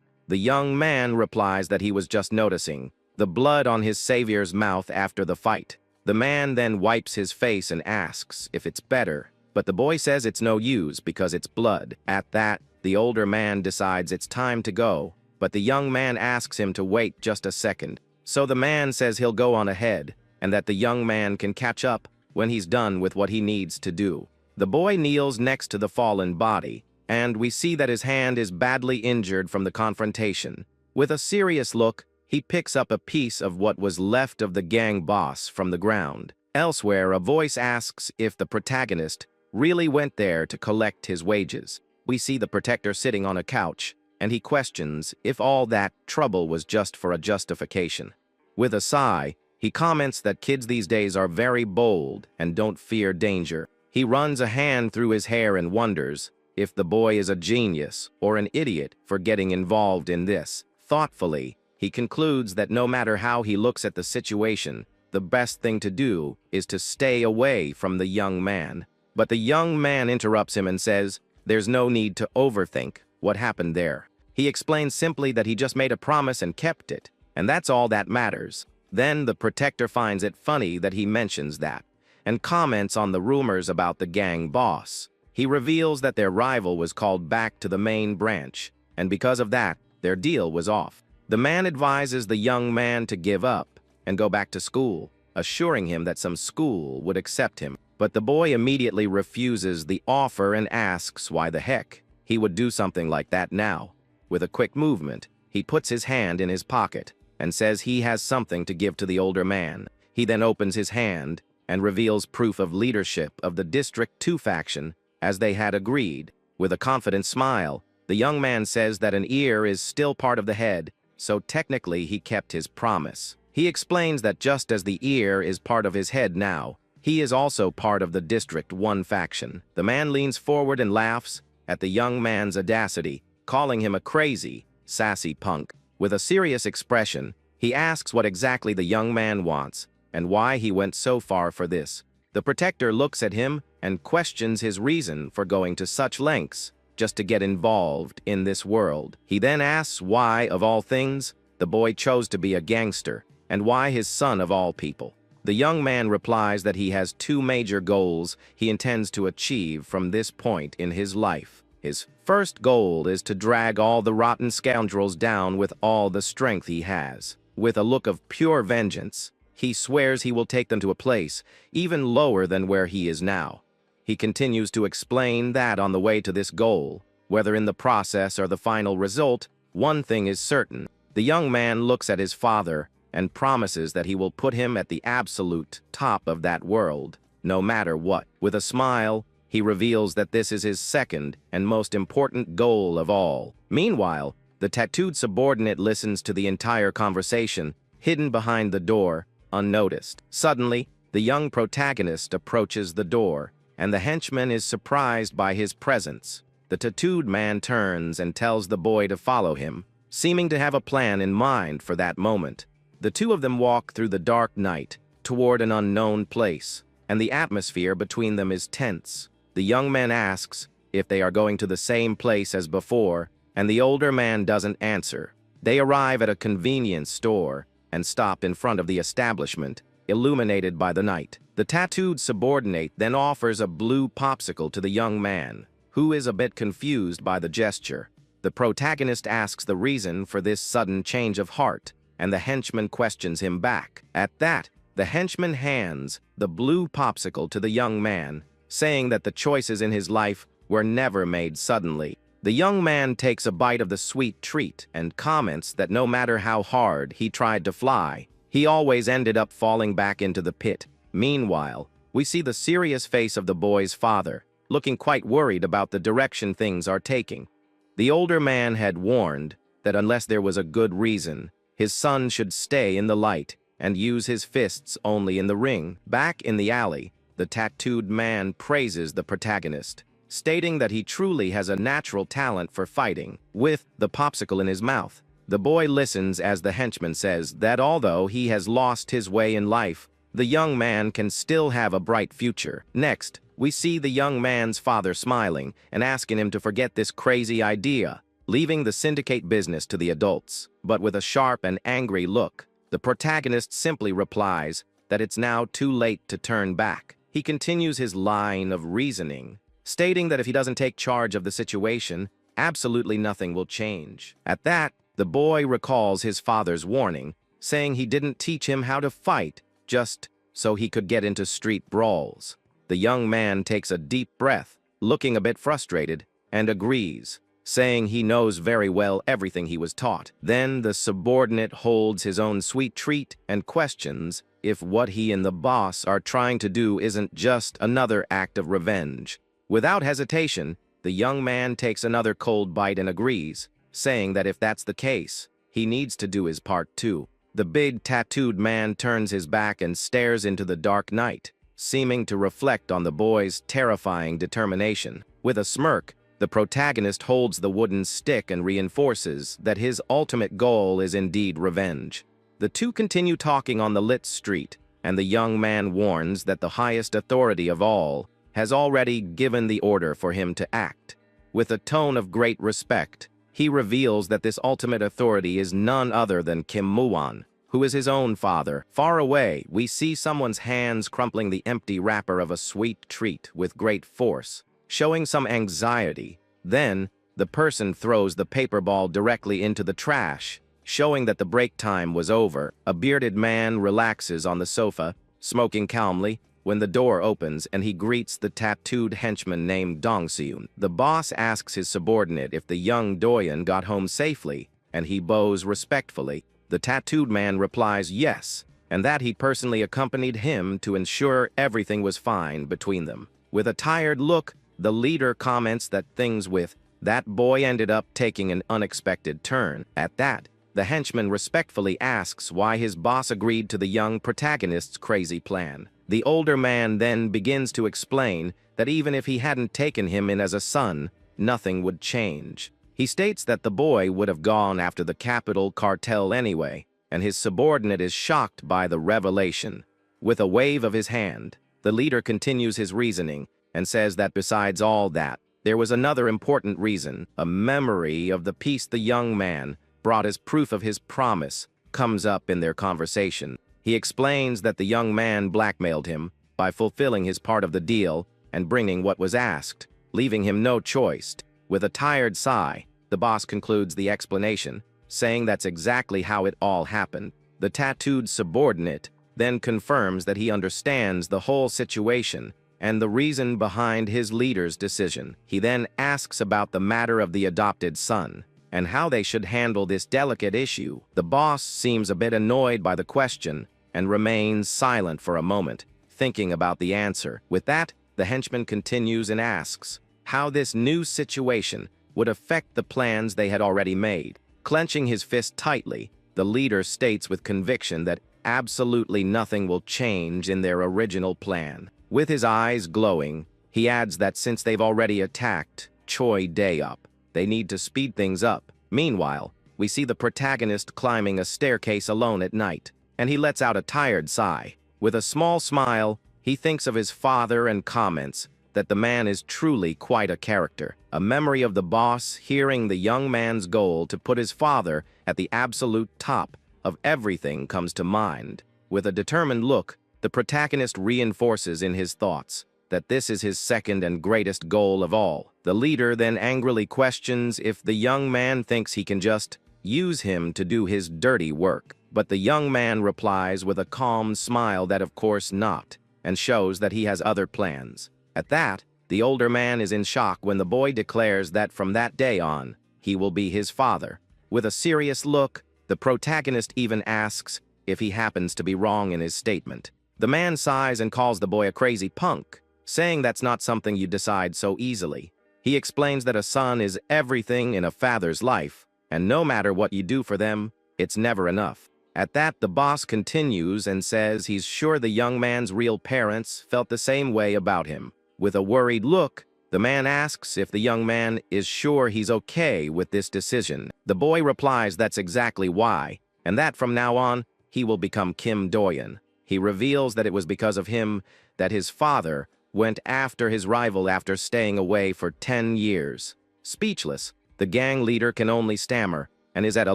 The young man replies that he was just noticing the blood on his savior's mouth after the fight. The man then wipes his face and asks if it's better, but the boy says it's no use because it's blood. At that, the older man decides it's time to go, but the young man asks him to wait just a second. So the man says he'll go on ahead, and that the young man can catch up when he's done with what he needs to do. The boy kneels next to the fallen body and we see that his hand is badly injured from the confrontation. With a serious look, he picks up a piece of what was left of the gang boss from the ground. Elsewhere, a voice asks if the protagonist really went there to collect his wages. We see the protector sitting on a couch, and he questions if all that trouble was just for a justification. With a sigh, he comments that kids these days are very bold and don't fear danger. He runs a hand through his hair and wonders if the boy is a genius or an idiot for getting involved in this. Thoughtfully, he concludes that no matter how he looks at the situation, the best thing to do is to stay away from the young man. But the young man interrupts him and says there's no need to overthink what happened there. He explains simply that he just made a promise and kept it, and that's all that matters. Then the protector finds it funny that he mentions that, and comments on the rumors about the gang boss. He reveals that their rival was called back to the main branch, and because of that, their deal was off. The man advises the young man to give up and go back to school, assuring him that some school would accept him. But the boy immediately refuses the offer and asks why the heck he would do something like that now. With a quick movement, he puts his hand in his pocket and says he has something to give to the older man. He then opens his hand and reveals proof of leadership of the District 2 faction, as they had agreed. With a confident smile, the young man says that an ear is still part of the head, so technically he kept his promise. He explains that just as the ear is part of his head now, he is also part of the District 1 faction. The man leans forward and laughs at the young man's audacity, calling him a crazy, sassy punk. With a serious expression, he asks what exactly the young man wants and why he went so far for this. The protector looks at him and questions his reason for going to such lengths just to get involved in this world. He then asks why, of all things, the boy chose to be a gangster, and why his son of all people. The young man replies that he has two major goals he intends to achieve from this point in his life. His first goal is to drag all the rotten scoundrels down with all the strength he has. With a look of pure vengeance, he swears he will take them to a place even lower than where he is now. He continues to explain that on the way to this goal, whether in the process or the final result, one thing is certain. The young man looks at his father and promises that he will put him at the absolute top of that world, no matter what. With a smile, he reveals that this is his second and most important goal of all. Meanwhile, the tattooed subordinate listens to the entire conversation, hidden behind the door, unnoticed. Suddenly, the young protagonist approaches the door, and the henchman is surprised by his presence. The tattooed man turns and tells the boy to follow him, seeming to have a plan in mind for that moment. The two of them walk through the dark night toward an unknown place, and the atmosphere between them is tense. The young man asks if they are going to the same place as before, and the older man doesn't answer. They arrive at a convenience store and stop in front of the establishment, illuminated by the night. The tattooed subordinate then offers a blue popsicle to the young man, who is a bit confused by the gesture. The protagonist asks the reason for this sudden change of heart, and the henchman questions him back. At that, the henchman hands the blue popsicle to the young man, saying that the choices in his life were never made suddenly. The young man takes a bite of the sweet treat and comments that no matter how hard he tried to fly, he always ended up falling back into the pit. Meanwhile, we see the serious face of the boy's father, looking quite worried about the direction things are taking. The older man had warned that unless there was a good reason, his son should stay in the light and use his fists only in the ring. Back in the alley, the tattooed man praises the protagonist, stating that he truly has a natural talent for fighting. With the popsicle in his mouth, the boy listens as the henchman says that although he has lost his way in life, the young man can still have a bright future. Next, we see the young man's father smiling and asking him to forget this crazy idea, leaving the syndicate business to the adults. But with a sharp and angry look, the protagonist simply replies that it's now too late to turn back. He continues his line of reasoning, stating that if he doesn't take charge of the situation, absolutely nothing will change. At that, the boy recalls his father's warning, saying he didn't teach him how to fight just so he could get into street brawls. The young man takes a deep breath, looking a bit frustrated, and agrees, saying he knows very well everything he was taught. Then the subordinate holds his own sweet treat and questions if what he and the boss are trying to do isn't just another act of revenge. Without hesitation, the young man takes another cold bite and agrees, saying that if that's the case, he needs to do his part too. The big tattooed man turns his back and stares into the dark night, seeming to reflect on the boy's terrifying determination. With a smirk, the protagonist holds the wooden stick and reinforces that his ultimate goal is indeed revenge. The two continue talking on the lit street, and the young man warns that the highest authority of all has already given the order for him to act. With a tone of great respect, he reveals that this ultimate authority is none other than Kim Muon, who is his own father. Far away, we see someone's hands crumpling the empty wrapper of a sweet treat with great force, showing some anxiety. Then, the person throws the paper ball directly into the trash, showing that the break time was over. A bearded man relaxes on the sofa, smoking calmly, when the door opens and he greets the tattooed henchman named Dongseun. The boss asks his subordinate if the young doyen got home safely, and he bows respectfully. The tattooed man replies yes, and that he personally accompanied him to ensure everything was fine between them. With a tired look, the leader comments that things with that boy ended up taking an unexpected turn. At that, the henchman respectfully asks why his boss agreed to the young protagonist's crazy plan. The older man then begins to explain that even if he hadn't taken him in as a son, nothing would change. He states that the boy would have gone after the capital Cartel anyway, and his subordinate is shocked by the revelation. With a wave of his hand, the leader continues his reasoning and says that besides all that, there was another important reason. A memory of the piece the young man brought as proof of his promise comes up in their conversation. He explains that the young man blackmailed him by fulfilling his part of the deal and bringing what was asked, leaving him no choice. With a tired sigh, the boss concludes the explanation, saying that's exactly how it all happened. The tattooed subordinate then confirms that he understands the whole situation and the reason behind his leader's decision. He then asks about the matter of the adopted son and how they should handle this delicate issue. The boss seems a bit annoyed by the question and remains silent for a moment, thinking about the answer. With that, the henchman continues and asks how this new situation would affect the plans they had already made. Clenching his fist tightly, the leader states with conviction that absolutely nothing will change in their original plan. With his eyes glowing, he adds that since they've already attacked Choi Day-up, they need to speed things up. Meanwhile, we see the protagonist climbing a staircase alone at night, and he lets out a tired sigh. With a small smile, he thinks of his father and comments that the man is truly quite a character. A memory of the boss hearing the young man's goal to put his father at the absolute top of everything comes to mind. With a determined look, the protagonist reinforces in his thoughts that this is his second and greatest goal of all. The leader then angrily questions if the young man thinks he can just use him to do his dirty work. But the young man replies with a calm smile that of course not, and shows that he has other plans. At that, the older man is in shock when the boy declares that from that day on, he will be his father. With a serious look, the protagonist even asks if he happens to be wrong in his statement. The man sighs and calls the boy a crazy punk, saying that's not something you decide so easily. He explains that a son is everything in a father's life, and no matter what you do for them, it's never enough. At that, the boss continues and says he's sure the young man's real parents felt the same way about him. With a worried look, the man asks if the young man is sure he's okay with this decision. The boy replies that's exactly why, and that from now on, he will become Kim Doyen. He reveals that it was because of him that his father went after his rival after staying away for 10 years. Speechless, the gang leader can only stammer and is at a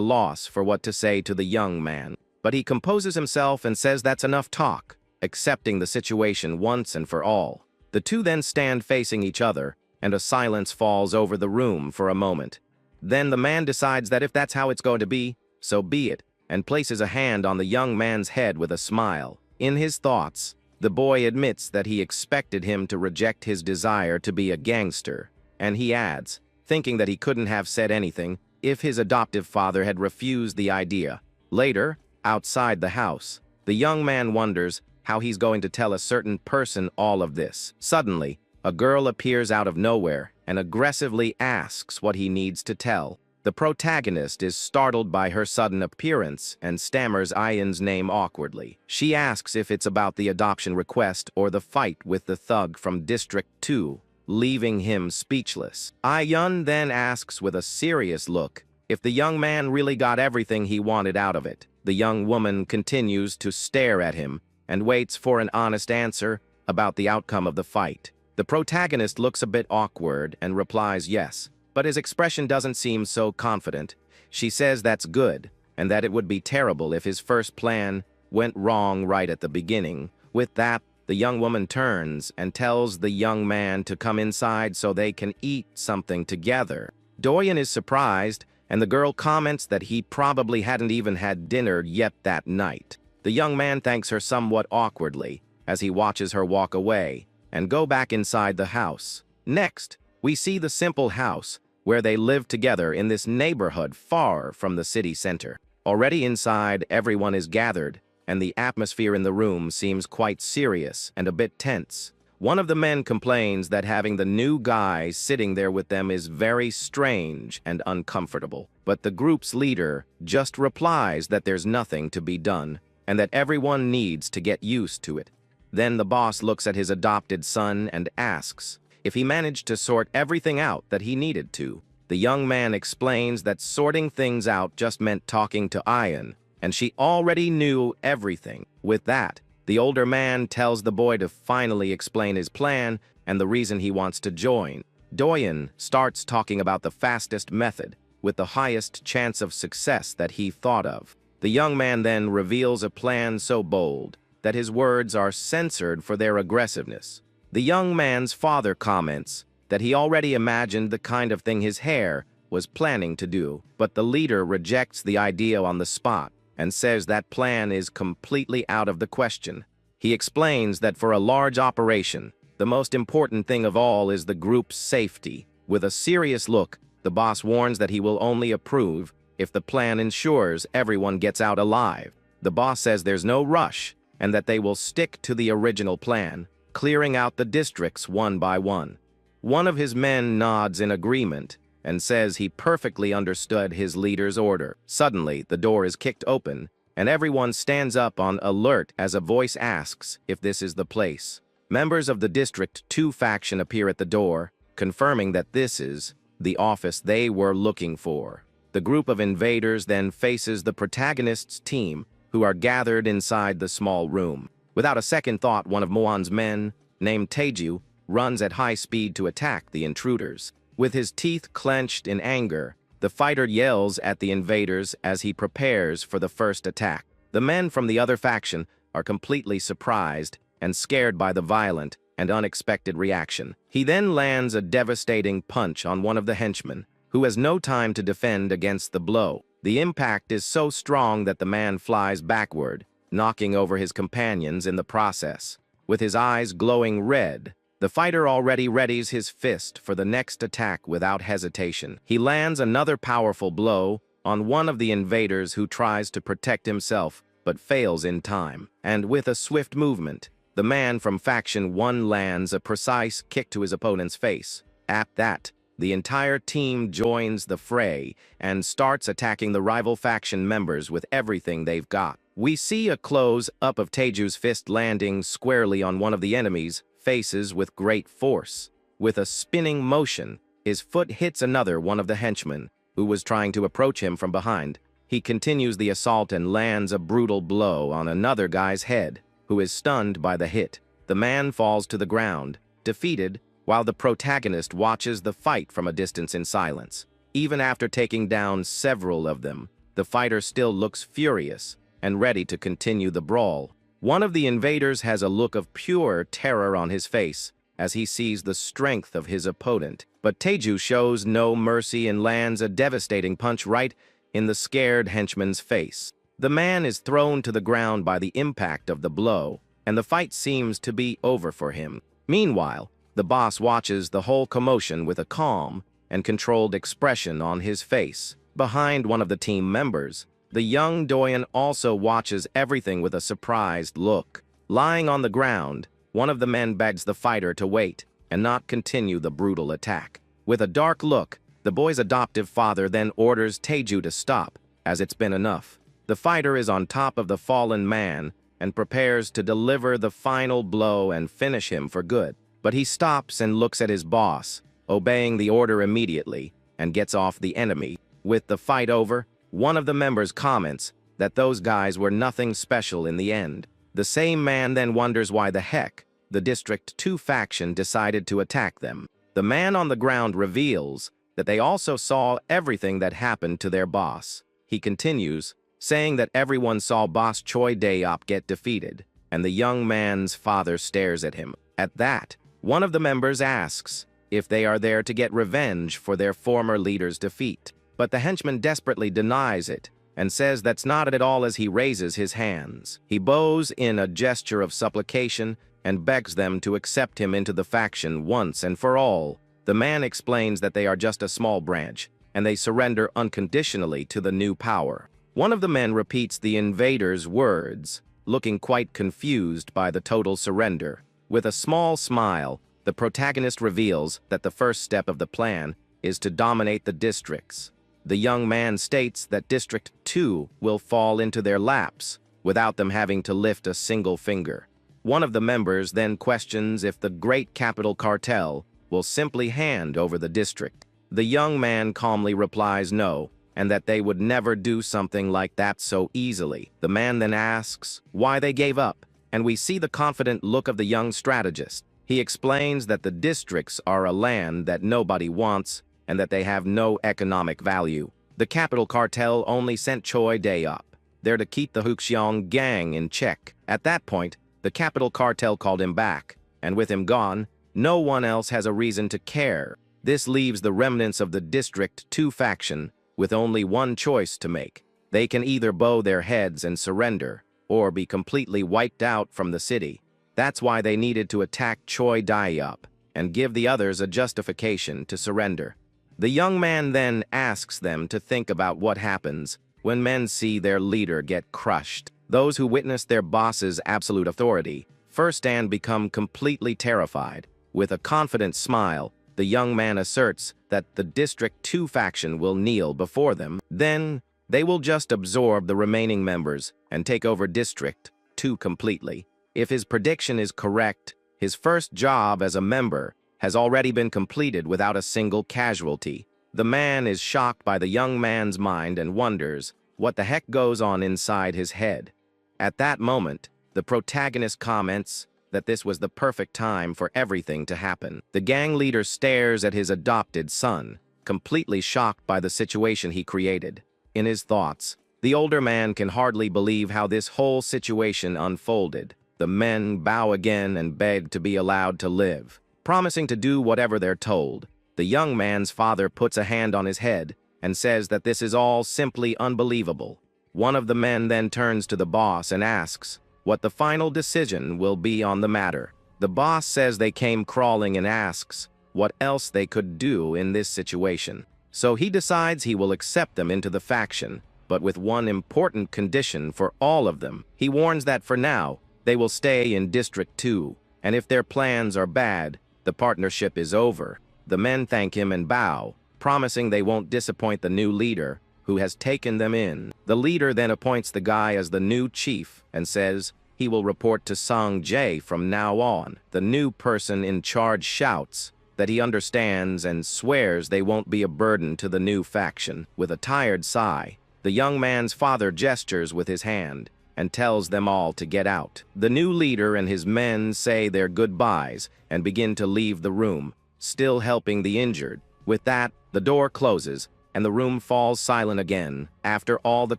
loss for what to say to the young man. But he composes himself and says that's enough talk, accepting the situation once and for all. The two then stand facing each other, and a silence falls over the room for a moment. Then the man decides that if that's how it's going to be, so be it, and places a hand on the young man's head with a smile. In his thoughts, the boy admits that he expected him to reject his desire to be a gangster, and he adds, thinking that he couldn't have said anything if his adoptive father had refused the idea. Later, outside the house, the young man wonders how he's going to tell a certain person all of this. Suddenly, a girl appears out of nowhere and aggressively asks what he needs to tell. The protagonist is startled by her sudden appearance and stammers Ian's name awkwardly. She asks if it's about the adoption request or the fight with the thug from District 2, leaving him speechless. Ian then asks with a serious look if the young man really got everything he wanted out of it. The young woman continues to stare at him and waits for an honest answer about the outcome of the fight. The protagonist looks a bit awkward and replies yes, but his expression doesn't seem so confident. She says that's good, and that it would be terrible if his first plan went wrong right at the beginning. With that, the young woman turns and tells the young man to come inside so they can eat something together. Doyen is surprised, and the girl comments that he probably hadn't even had dinner yet that night. The young man thanks her somewhat awkwardly as he watches her walk away and go back inside the house. Next, we see the simple house where they live together in this neighborhood far from the city center. Already inside, everyone is gathered, and the atmosphere in the room seems quite serious and a bit tense. One of the men complains that having the new guy sitting there with them is very strange and uncomfortable. But the group's leader just replies that there's nothing to be done, and that everyone needs to get used to it. Then the boss looks at his adopted son and asks if he managed to sort everything out that he needed to. The young man explains that sorting things out just meant talking to Ian, and she already knew everything. With that, the older man tells the boy to finally explain his plan and the reason he wants to join. Doyen starts talking about the fastest method with the highest chance of success that he thought of. The young man then reveals a plan so bold that his words are censored for their aggressiveness. The young man's father comments that he already imagined the kind of thing his heir was planning to do, but the leader rejects the idea on the spot and says that plan is completely out of the question. He explains that for a large operation, the most important thing of all is the group's safety. With a serious look, the boss warns that he will only approve if the plan ensures everyone gets out alive. The boss says there's no rush and that they will stick to the original plan, clearing out the districts one by one. One of his men nods in agreement and says he perfectly understood his leader's order. Suddenly, the door is kicked open, and everyone stands up on alert as a voice asks if this is the place. Members of the District 2 faction appear at the door, confirming that this is the office they were looking for. The group of invaders then faces the protagonist's team, who are gathered inside the small room. Without a second thought, one of Moan's men, named Taeju, runs at high speed to attack the intruders. With his teeth clenched in anger, the fighter yells at the invaders as he prepares for the first attack. The men from the other faction are completely surprised and scared by the violent and unexpected reaction. He then lands a devastating punch on one of the henchmen, who has no time to defend against the blow. The impact is so strong that the man flies backward, knocking over his companions in the process. With his eyes glowing red, the fighter already readies his fist for the next attack without hesitation. He lands another powerful blow on one of the invaders who tries to protect himself but fails in time. And with a swift movement, the man from Faction 1 lands a precise kick to his opponent's face. At that, the entire team joins the fray and starts attacking the rival faction members with everything they've got. We see a close-up of Taeju's fist landing squarely on one of the enemies' faces with great force. With a spinning motion, his foot hits another one of the henchmen, who was trying to approach him from behind. He continues the assault and lands a brutal blow on another guy's head, who is stunned by the hit. The man falls to the ground, defeated, while the protagonist watches the fight from a distance in silence. Even after taking down several of them, the fighter still looks furious and ready to continue the brawl. One of the invaders has a look of pure terror on his face as he sees the strength of his opponent, but Taeju shows no mercy and lands a devastating punch right in the scared henchman's face. The man is thrown to the ground by the impact of the blow, and the fight seems to be over for him. Meanwhile, the boss watches the whole commotion with a calm and controlled expression on his face. Behind one of the team members, the young Doyen also watches everything with a surprised look. Lying on the ground, one of the men begs the fighter to wait and not continue the brutal attack. With a dark look, the boy's adoptive father then orders Taeju to stop, as it's been enough. The fighter is on top of the fallen man and prepares to deliver the final blow and finish him for good. But he stops and looks at his boss, obeying the order immediately, and gets off the enemy. With the fight over, one of the members comments that those guys were nothing special in the end. The same man then wonders why the heck the District 2 faction decided to attack them. The man on the ground reveals that they also saw everything that happened to their boss. He continues, saying that everyone saw Boss Choi Dae-op get defeated, and the young man's father stares at him. At that, one of the members asks if they are there to get revenge for their former leader's defeat. But the henchman desperately denies it and says that's not at all as he raises his hands. He bows in a gesture of supplication and begs them to accept him into the faction once and for all. The man explains that they are just a small branch, and they surrender unconditionally to the new power. One of the men repeats the invader's words, looking quite confused by the total surrender. With a small smile, the protagonist reveals that the first step of the plan is to dominate the districts. The young man states that District 2 will fall into their laps without them having to lift a single finger. One of the members then questions if the great capital Cartel will simply hand over the district. The young man calmly replies no, and that they would never do something like that so easily. The man then asks why they gave up, and we see the confident look of the young strategist. He explains that the districts are a land that nobody wants and that they have no economic value. The capital Cartel only sent Choi Dae-op there to keep the Huxiong gang in check. At that point, the capital Cartel called him back, and with him gone, no one else has a reason to care. This leaves the remnants of the District 2 faction with only one choice to make. They can either bow their heads and surrender, or be completely wiped out from the city. That's why they needed to attack Choi Dae-op and give the others a justification to surrender. The young man then asks them to think about what happens when men see their leader get crushed. Those who witness their boss's absolute authority first and become completely terrified. With a confident smile, the young man asserts that the District 2 faction will kneel before them. Then, they will just absorb the remaining members and take over District 2 completely. If his prediction is correct, his first job as a member has already been completed without a single casualty. The man is shocked by the young man's mind and wonders what the heck goes on inside his head. At that moment, the protagonist comments that this was the perfect time for everything to happen. The gang leader stares at his adopted son, completely shocked by the situation he created. In his thoughts, the older man can hardly believe how this whole situation unfolded. The men bow again and beg to be allowed to live, promising to do whatever they're told. The young man's father puts a hand on his head and says that this is all simply unbelievable. One of the men then turns to the boss and asks what the final decision will be on the matter. The boss says they came crawling and asks what else they could do in this situation. So he decides he will accept them into the faction, but with one important condition for all of them. He warns that for now, they will stay in District 2, and if their plans are bad, the partnership is over. The men thank him and bow, promising they won't disappoint the new leader who has taken them in. The leader then appoints the guy as the new chief and says he will report to Song Jae from now on. The new person in charge shouts that he understands and swears they won't be a burden to the new faction. With a tired sigh, the young man's father gestures with his hand and tells them all to get out. The new leader and his men say their goodbyes and begin to leave the room, still helping the injured. With that, the door closes and the room falls silent again. After all the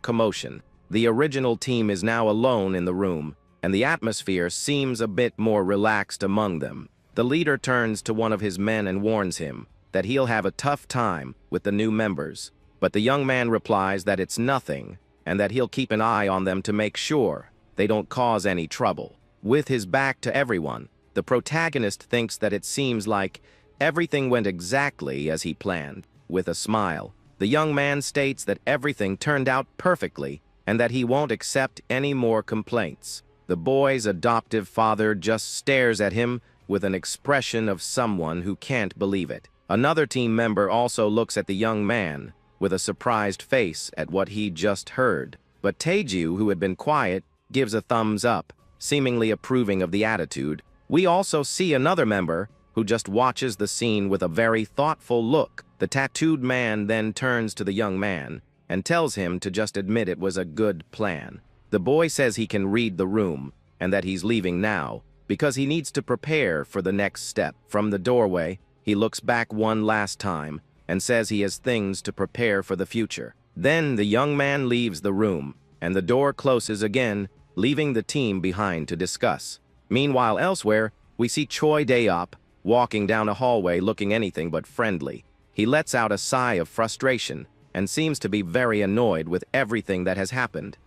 commotion, the original team is now alone in the room, and the atmosphere seems a bit more relaxed among them. The leader turns to one of his men and warns him that he'll have a tough time with the new members. But the young man replies that it's nothing, and that he'll keep an eye on them to make sure they don't cause any trouble. With his back to everyone, the protagonist thinks that it seems like everything went exactly as he planned. With a smile, the young man states that everything turned out perfectly and that he won't accept any more complaints. The boy's adoptive father just stares at him with an expression of someone who can't believe it. Another team member also looks at the young man with a surprised face at what he just heard. But Taeju, who had been quiet, gives a thumbs up, seemingly approving of the attitude. We also see another member who just watches the scene with a very thoughtful look. The tattooed man then turns to the young man and tells him to just admit it was a good plan. The boy says he can read the room and that he's leaving now because he needs to prepare for the next step. From the doorway, he looks back one last time and says he has things to prepare for the future. Then the young man leaves the room and the door closes again, leaving the team behind to discuss. Meanwhile, elsewhere, we see Choi Dae-op walking down a hallway looking anything but friendly. He lets out a sigh of frustration and seems to be very annoyed with everything that has happened.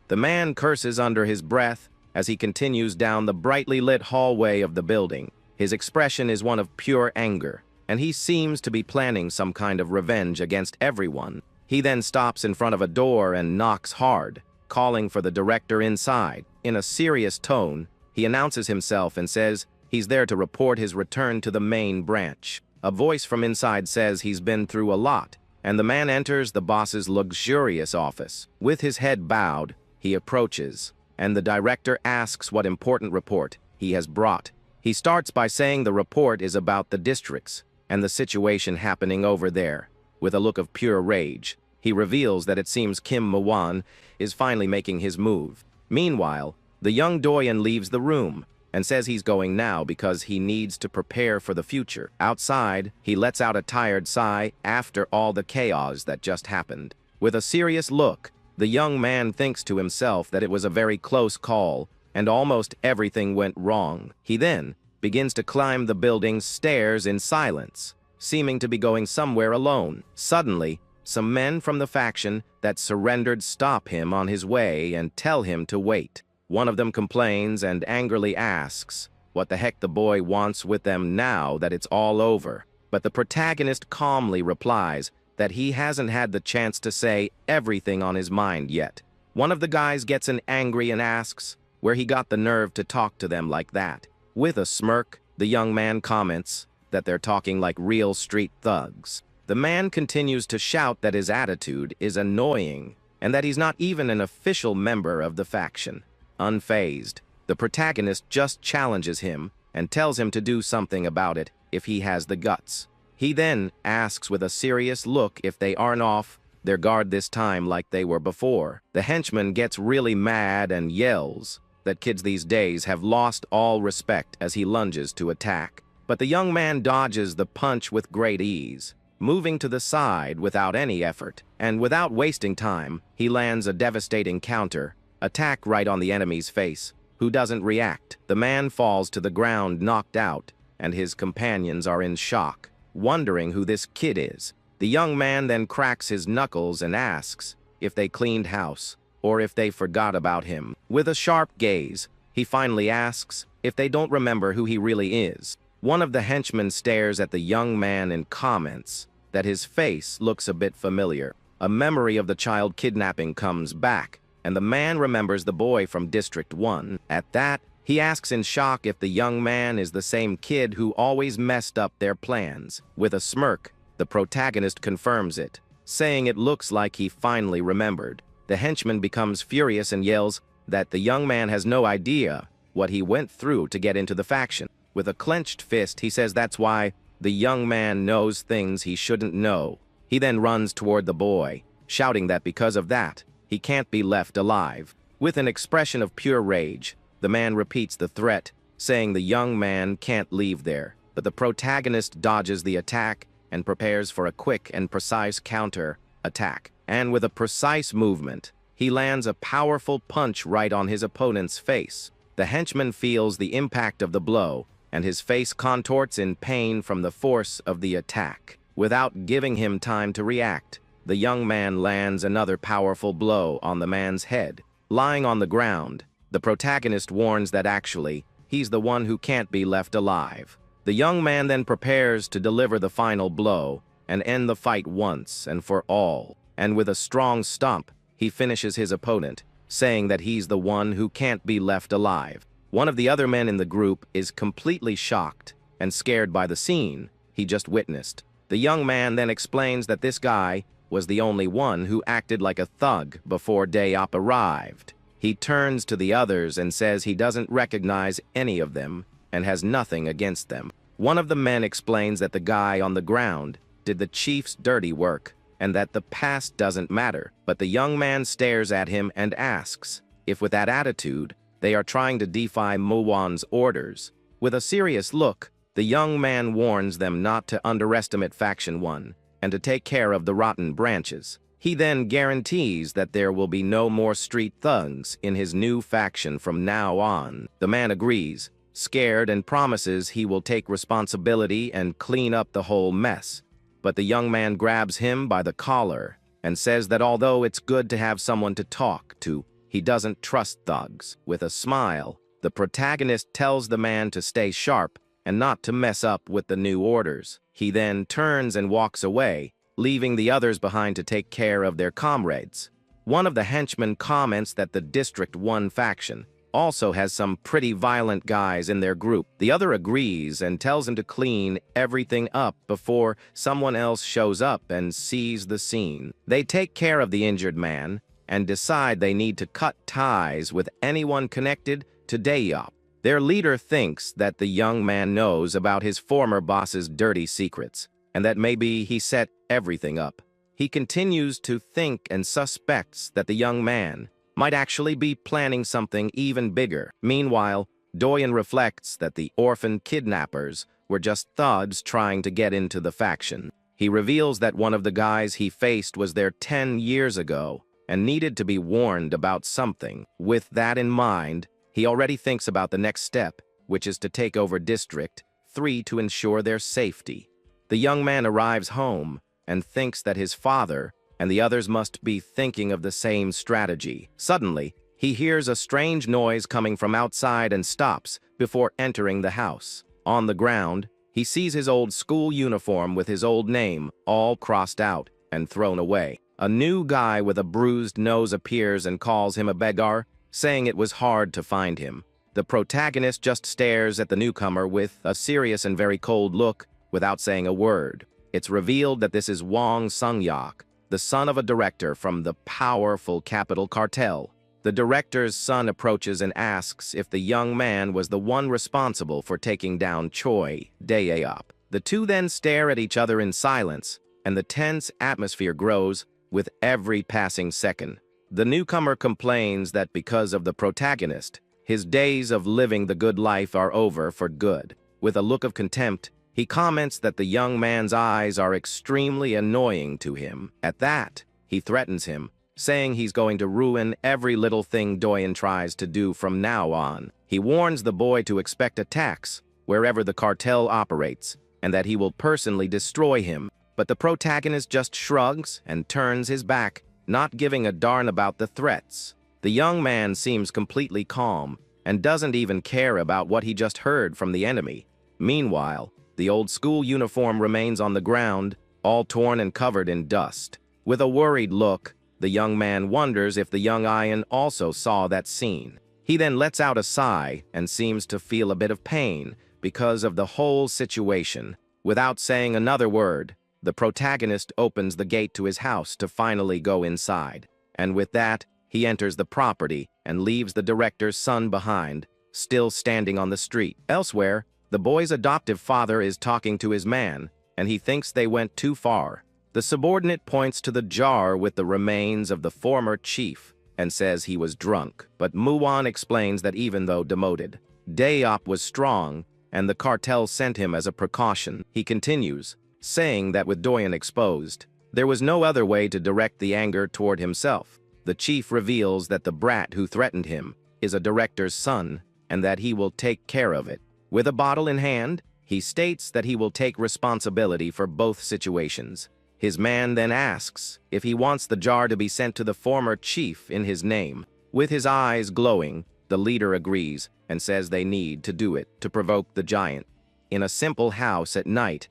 The man curses under his breath as he continues down the brightly lit hallway of the building. His expression is one of pure anger, and he seems to be planning some kind of revenge against everyone. He then stops in front of a door and knocks hard, calling for the director inside. In a serious tone, he announces himself and says he's there to report his return to the main branch. A voice from inside says he's been through a lot, and the man enters the boss's luxurious office. With his head bowed, he approaches, and the director asks what important report he has brought. He starts by saying the report is about the districts and the situation happening over there. With a look of pure rage, he reveals that it seems Kim Mawan is finally making his move. Meanwhile, the young Doyen leaves the room and says he's going now because he needs to prepare for the future. Outside, he lets out a tired sigh after all the chaos that just happened. With a serious look, the young man thinks to himself that it was a very close call and almost everything went wrong. He then begins to climb the building's stairs in silence, seeming to be going somewhere alone. Suddenly, some men from the faction that surrendered stop him on his way and tell him to wait. One of them complains and angrily asks what the heck the boy wants with them now that it's all over. But the protagonist calmly replies that he hasn't had the chance to say everything on his mind yet. One of the guys gets angry and asks where he got the nerve to talk to them like that. With a smirk, the young man comments that they're talking like real street thugs. The man continues to shout that his attitude is annoying and that he's not even an official member of the faction. Unfazed, the protagonist just challenges him and tells him to do something about it if he has the guts. He then asks with a serious look if they aren't off their guard this time like they were before. The henchman gets really mad and yells that kids these days have lost all respect as he lunges to attack. But the young man dodges the punch with great ease, moving to the side without any effort, and without wasting time, he lands a devastating counter attack right on the enemy's face, who doesn't react. The man falls to the ground knocked out, and his companions are in shock, wondering who this kid is. The young man then cracks his knuckles and asks if they cleaned house, or if they forgot about him. With a sharp gaze, he finally asks if they don't remember who he really is. One of the henchmen stares at the young man and comments that his face looks a bit familiar. A memory of the child kidnapping comes back, and the man remembers the boy from District 1. At that, he asks in shock if the young man is the same kid who always messed up their plans. With a smirk, the protagonist confirms it, saying it looks like he finally remembered. The henchman becomes furious and yells that the young man has no idea what he went through to get into the faction. With a clenched fist, he says that's why the young man knows things he shouldn't know. He then runs toward the boy, shouting that because of that, he can't be left alive. With an expression of pure rage, the man repeats the threat, saying the young man can't leave there. But the protagonist dodges the attack and prepares for a quick and precise counter-attack. And with a precise movement, he lands a powerful punch right on his opponent's face. The henchman feels the impact of the blow, and his face contorts in pain from the force of the attack. Without giving him time to react, the young man lands another powerful blow on the man's head. Lying on the ground, the protagonist warns that actually, he's the one who can't be left alive. The young man then prepares to deliver the final blow and end the fight once and for all. And with a strong stomp, he finishes his opponent, saying that he's the one who can't be left alive. One of the other men in the group is completely shocked and scared by the scene he just witnessed. The young man then explains that this guy was the only one who acted like a thug before Day-op arrived. He turns to the others and says he doesn't recognize any of them and has nothing against them. One of the men explains that the guy on the ground did the chief's dirty work and that the past doesn't matter, but the young man stares at him and asks if with that attitude they are trying to defy Muwan's orders. With a serious look, the young man warns them not to underestimate Faction 1 and to take care of the rotten branches. He then guarantees that there will be no more street thugs in his new faction from now on. The man agrees, scared, and promises he will take responsibility and clean up the whole mess. But the young man grabs him by the collar and says that although it's good to have someone to talk to, he doesn't trust thugs. With a smile, the protagonist tells the man to stay sharp and not to mess up with the new orders. He then turns and walks away, leaving the others behind to take care of their comrades. One of the henchmen comments that the District 1 faction also has some pretty violent guys in their group. The other agrees and tells him to clean everything up before someone else shows up and sees the scene. They take care of the injured man and decide they need to cut ties with anyone connected to Day-op. Their leader thinks that the young man knows about his former boss's dirty secrets, and that maybe he set everything up. He continues to think and suspects that the young man might actually be planning something even bigger. Meanwhile, Doyen reflects that the orphan kidnappers were just thugs trying to get into the faction. He reveals that one of the guys he faced was there 10 years ago and needed to be warned about something. With that in mind, he already thinks about the next step, which is to take over District 3 to ensure their safety. The young man arrives home and thinks that his father and the others must be thinking of the same strategy. Suddenly, he hears a strange noise coming from outside and stops before entering the house. On the ground, he sees his old school uniform with his old name all crossed out and thrown away. A new guy with a bruised nose appears and calls him a beggar, saying it was hard to find him. The protagonist just stares at the newcomer with a serious and very cold look without saying a word. It's revealed that this is Wong Sung-yak, the son of a director from the powerful capital Cartel. The director's son approaches and asks if the young man was the one responsible for taking down Choi Day-op. The two then stare at each other in silence, and the tense atmosphere grows with every passing second. The newcomer complains that because of the protagonist, his days of living the good life are over for good. With a look of contempt, he comments that the young man's eyes are extremely annoying to him. At that, he threatens him, saying he's going to ruin every little thing Doyen tries to do from now on. He warns the boy to expect attacks wherever the cartel operates, and that he will personally destroy him. But the protagonist just shrugs and turns his back, not giving a darn about the threats. The young man seems completely calm and doesn't even care about what he just heard from the enemy. Meanwhile, the old school uniform remains on the ground, all torn and covered in dust. With a worried look, the young man wonders if the young Ian also saw that scene. He then lets out a sigh and seems to feel a bit of pain because of the whole situation. Without saying another word, the protagonist opens the gate to his house to finally go inside. And with that, he enters the property and leaves the director's son behind, still standing on the street. Elsewhere, the boy's adoptive father is talking to his man, and he thinks they went too far. The subordinate points to the jar with the remains of the former chief and says he was drunk. But Muwan explains that even though demoted, Day-op was strong, and the cartel sent him as a precaution. He continues, saying that with Doyen exposed, there was no other way to direct the anger toward himself. The chief reveals that the brat who threatened him is a director's son, and that he will take care of it. With a bottle in hand, he states that he will take responsibility for both situations. His man then asks if he wants the jar to be sent to the former chief in his name. With his eyes glowing, the leader agrees and says they need to do it to provoke the giant. In a simple house at night,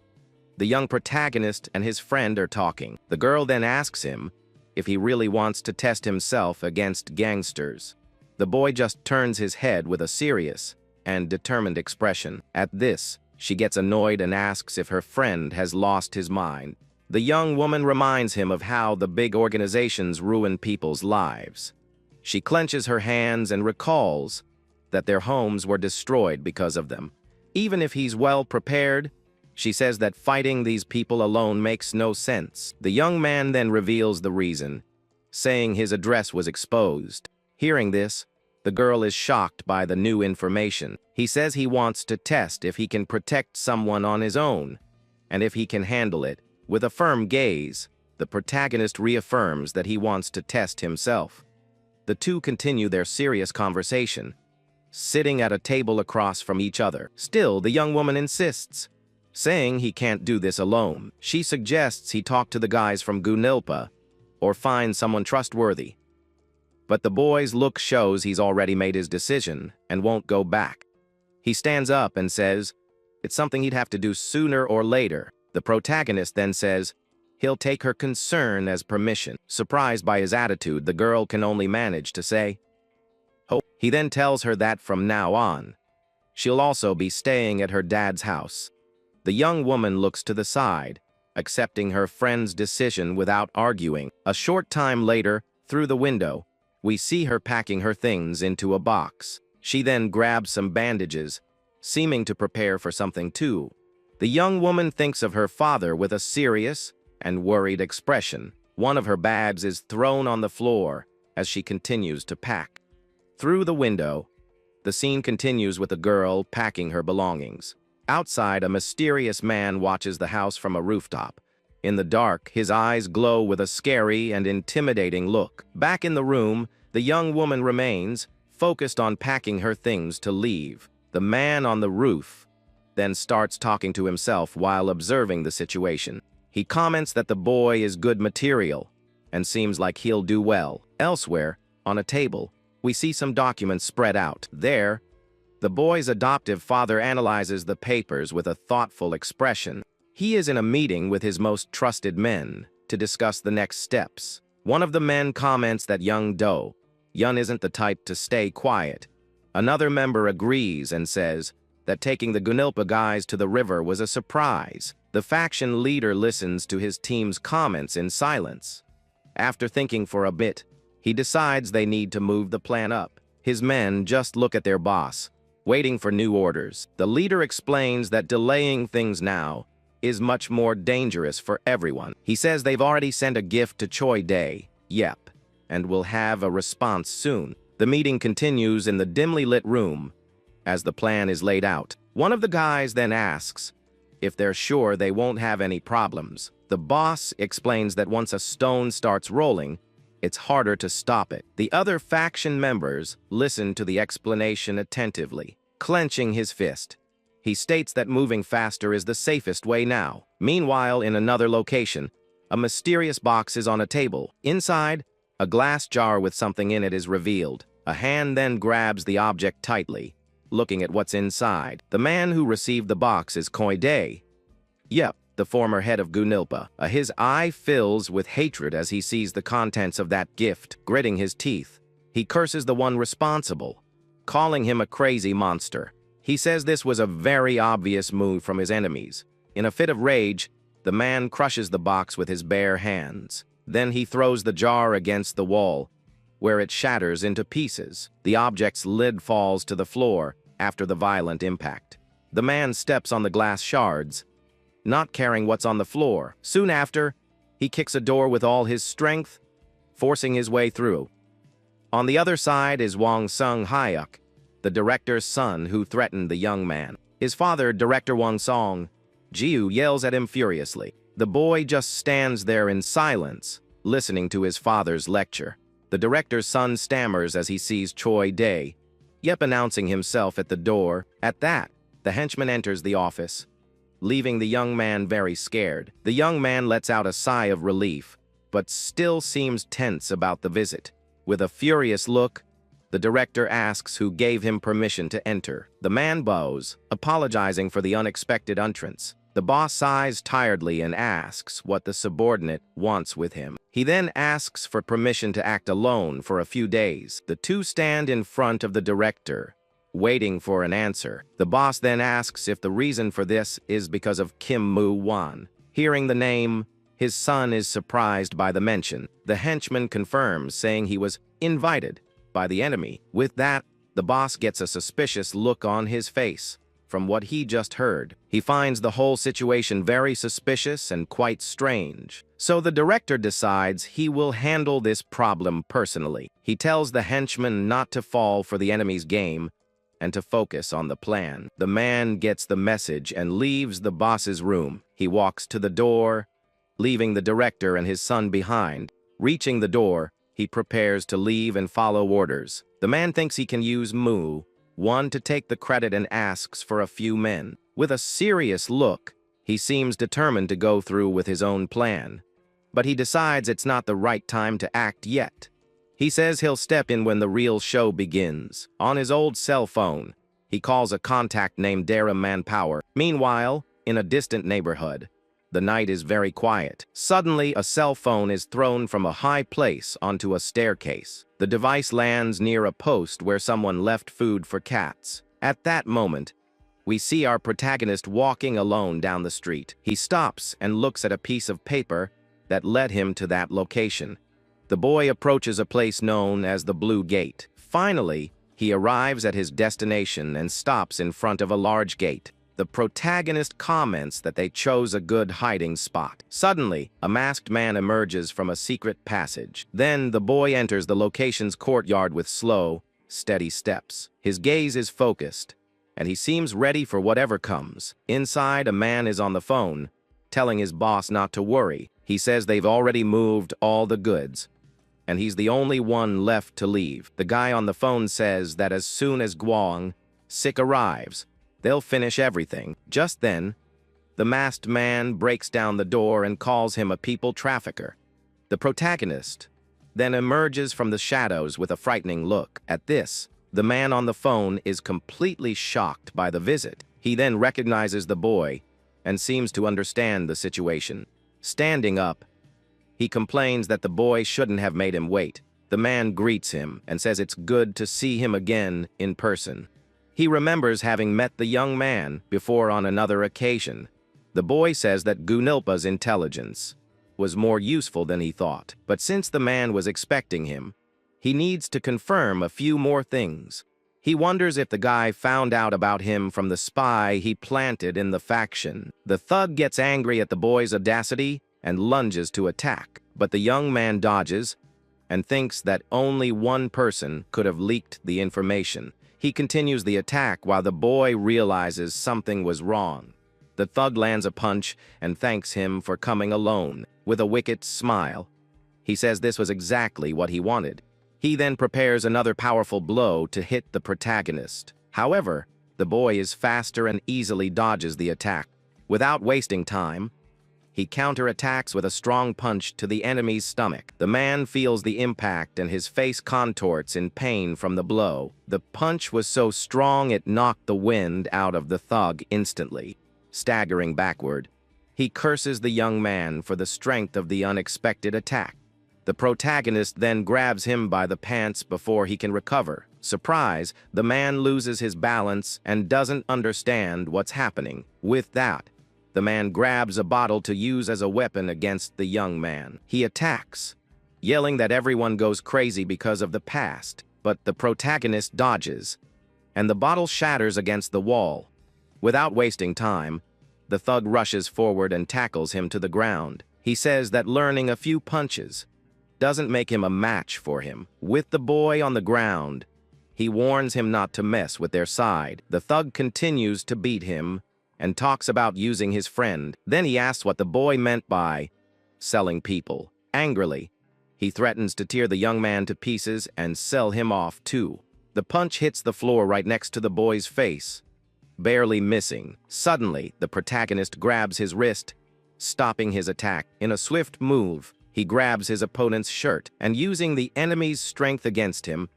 the young protagonist and his friend are talking. The girl then asks him if he really wants to test himself against gangsters. The boy just turns his head with a serious and determined expression. At this, she gets annoyed and asks if her friend has lost his mind. The young woman reminds him of how the big organizations ruin people's lives. She clenches her hands and recalls that their homes were destroyed because of them. Even if he's well prepared, she says that fighting these people alone makes no sense. The young man then reveals the reason, saying his address was exposed. Hearing this, the girl is shocked by the new information. He says he wants to test if he can protect someone on his own, and if he can handle it. With a firm gaze, the protagonist reaffirms that he wants to test himself. The two continue their serious conversation, sitting at a table across from each other. Still, the young woman insists, saying he can't do this alone. She suggests he talk to the guys from Gunilpa or find someone trustworthy. But the boy's look shows he's already made his decision and won't go back. He stands up and says it's something he'd have to do sooner or later. The protagonist then says he'll take her concern as permission. Surprised by his attitude, the girl can only manage to say, "Oh." He then tells her that from now on, she'll also be staying at her dad's house. The young woman looks to the side, accepting her friend's decision without arguing. A short time later, through the window, we see her packing her things into a box. She then grabs some bandages, seeming to prepare for something too. The young woman thinks of her father with a serious and worried expression. One of her bags is thrown on the floor as she continues to pack. Through the window, the scene continues with the girl packing her belongings. Outside, a mysterious man watches the house from a rooftop. In the dark, his eyes glow with a scary and intimidating look. Back in the room, the young woman remains, focused on packing her things to leave. The man on the roof then starts talking to himself while observing the situation. He comments that the boy is good material and seems like he'll do well. Elsewhere, on a table, we see some documents spread out. There, the boy's adoptive father analyzes the papers with a thoughtful expression. He is in a meeting with his most trusted men to discuss the next steps. One of the men comments that young Yun isn't the type to stay quiet. Another member agrees and says that taking the Gunilpa guys to the river was a surprise. The faction leader listens to his team's comments in silence. After thinking for a bit, he decides they need to move the plan up. His men just look at their boss, waiting for new orders. The leader explains that delaying things now is much more dangerous for everyone. He says they've already sent a gift to Choi Dae, and will have a response soon. The meeting continues in the dimly lit room as the plan is laid out. One of the guys then asks if they're sure they won't have any problems. The boss explains that once a stone starts rolling, it's harder to stop it. The other faction members listen to the explanation attentively. Clenching his fist, he states that moving faster is the safest way now. Meanwhile, in another location, a mysterious box is on a table. Inside, a glass jar with something in it is revealed. A hand then grabs the object tightly, looking at what's inside. The man who received the box is Choi Dae, the former head of Gunilpa. His eye fills with hatred as he sees the contents of that gift. Gritting his teeth, he curses the one responsible, calling him a crazy monster. He says this was a very obvious move from his enemies. In a fit of rage, the man crushes the box with his bare hands. Then he throws the jar against the wall, where it shatters into pieces. The object's lid falls to the floor after the violent impact. The man steps on the glass shards, not caring what's on the floor. Soon after, he kicks a door with all his strength, forcing his way through. On the other side is Wang Sung Hyuk, the director's son who threatened the young man. His father, Director Wang Song Jiu, yells at him furiously. The boy just stands there in silence, listening to his father's lecture. The director's son stammers as he sees Choi Dae, announcing himself at the door. At that, the henchman enters the office, leaving the young man very scared. The young man lets out a sigh of relief, but still seems tense about the visit. With a furious look, The director asks who gave him permission to enter. The man bows, apologizing for the unexpected entrance. The boss sighs tiredly and asks what the subordinate wants with him. He then asks for permission to act alone for a few days. The two stand in front of the director, waiting for an answer. The boss then asks if the reason for this is because of Kim Moo-wan. Hearing the name, his son is surprised by the mention. The henchman confirms, saying he was invited by the enemy. With that, the boss gets a suspicious look on his face. From what he just heard, he finds the whole situation very suspicious and quite strange. So the director decides he will handle this problem personally. He tells the henchman not to fall for the enemy's game and to focus on the plan. The man gets the message and leaves the boss's room. He walks to the door, leaving the director and his son behind. Reaching the door, he prepares to leave and follow orders. The man thinks he can use Moo-wan to take the credit and asks for a few men. With a serious look, he seems determined to go through with his own plan. But he decides it's not the right time to act yet. He says he'll step in when the real show begins. On his old cell phone, he calls a contact named Dara Manpower. Meanwhile, in a distant neighborhood, the night is very quiet. Suddenly, a cell phone is thrown from a high place onto a staircase. The device lands near a post where someone left food for cats. At that moment, we see our protagonist walking alone down the street. He stops and looks at a piece of paper that led him to that location. The boy approaches a place known as the Blue Gate. Finally, he arrives at his destination and stops in front of a large gate. The protagonist comments that they chose a good hiding spot. Suddenly, a masked man emerges from a secret passage. Then, the boy enters the location's courtyard with slow, steady steps. His gaze is focused, and he seems ready for whatever comes. Inside, a man is on the phone, telling his boss not to worry. He says they've already moved all the goods, and he's the only one left to leave. The guy on the phone says that as soon as Sik arrives, they'll finish everything. Just then, the masked man breaks down the door and calls him a people trafficker. The protagonist then emerges from the shadows with a frightening look. At this, the man on the phone is completely shocked by the visit. He then recognizes the boy and seems to understand the situation. Standing up, he complains that the boy shouldn't have made him wait. The man greets him and says it's good to see him again in person. He remembers having met the young man before on another occasion. The boy says that Gunilpa's intelligence was more useful than he thought, but since the man was expecting him, he needs to confirm a few more things. He wonders if the guy found out about him from the spy he planted in the faction. The thug gets angry at the boy's audacity and lunges to attack, but the young man dodges and thinks that only one person could have leaked the information. He continues the attack while the boy realizes something was wrong. The thug lands a punch and thanks him for coming alone. With a wicked smile, he says this was exactly what he wanted. He then prepares another powerful blow to hit the protagonist. However, the boy is faster and easily dodges the attack. Without wasting time, he counterattacks with a strong punch to the enemy's stomach. The man feels the impact and his face contorts in pain from the blow. The punch was so strong it knocked the wind out of the thug instantly. Staggering backward, he curses the young man for the strength of the unexpected attack. The protagonist then grabs him by the pants before he can recover. Surprise, the man loses his balance and doesn't understand what's happening. With that, the man grabs a bottle to use as a weapon against the young man. He attacks, yelling that everyone goes crazy because of the past, but the protagonist dodges, and the bottle shatters against the wall. Without wasting time, the thug rushes forward and tackles him to the ground. He says that learning a few punches doesn't make him a match for him. With the boy on the ground, he warns him not to mess with their side. The thug continues to beat him and talks about using his friend. Then he asks what the boy meant by selling people. Angrily, he threatens to tear the young man to pieces and sell him off too. The punch hits the floor right next to the boy's face, barely missing. Suddenly, the protagonist grabs his wrist, stopping his attack. In a swift move, he grabs his opponent's shirt and, using the enemy's strength against him,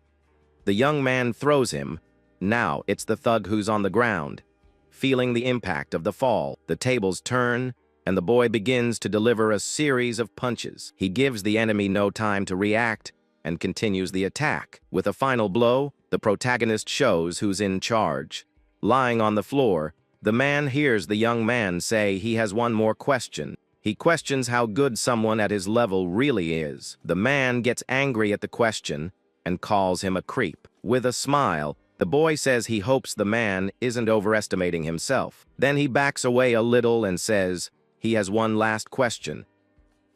The young man throws him. Now it's the thug who's on the ground. Feeling the impact of the fall, the tables turn, and the boy begins to deliver a series of punches. He gives the enemy no time to react and continues the attack. With a final blow, the protagonist shows who's in charge. Lying on the floor, the man hears the young man say he has one more question. He questions how good someone at his level really is. The man gets angry at the question and calls him a creep. With a smile, the boy says he hopes the man isn't overestimating himself. Then he backs away a little and says he has one last question.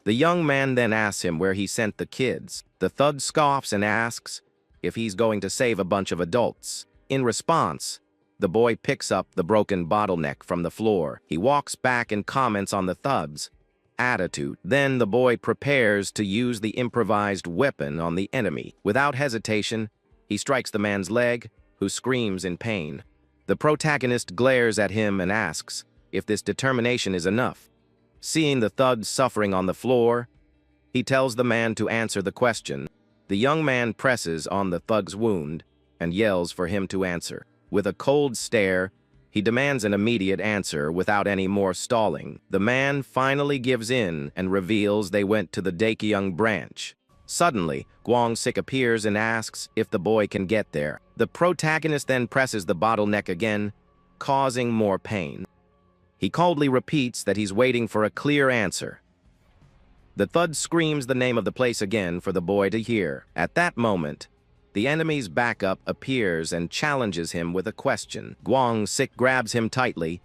The young man then asks him where he sent the kids. The thug scoffs and asks if he's going to save a bunch of adults. In response, the boy picks up the broken bottleneck from the floor. He walks back and comments on the thug's attitude. Then the boy prepares to use the improvised weapon on the enemy. Without hesitation, he strikes the man's leg, who screams in pain. The protagonist glares at him and asks if this determination is enough. Seeing the thug suffering on the floor, he tells the man to answer the question. The young man presses on the thug's wound and yells for him to answer. With a cold stare, he demands an immediate answer without any more stalling. The man finally gives in and reveals they went to the Daekyung branch. Suddenly, Gwang-sik appears and asks if the boy can get there. The protagonist then presses the bottleneck again, causing more pain. He coldly repeats that he's waiting for a clear answer. The thug screams the name of the place again for the boy to hear. At that moment, the enemy's backup appears and challenges him with a question. Gwang-sik grabs him tightly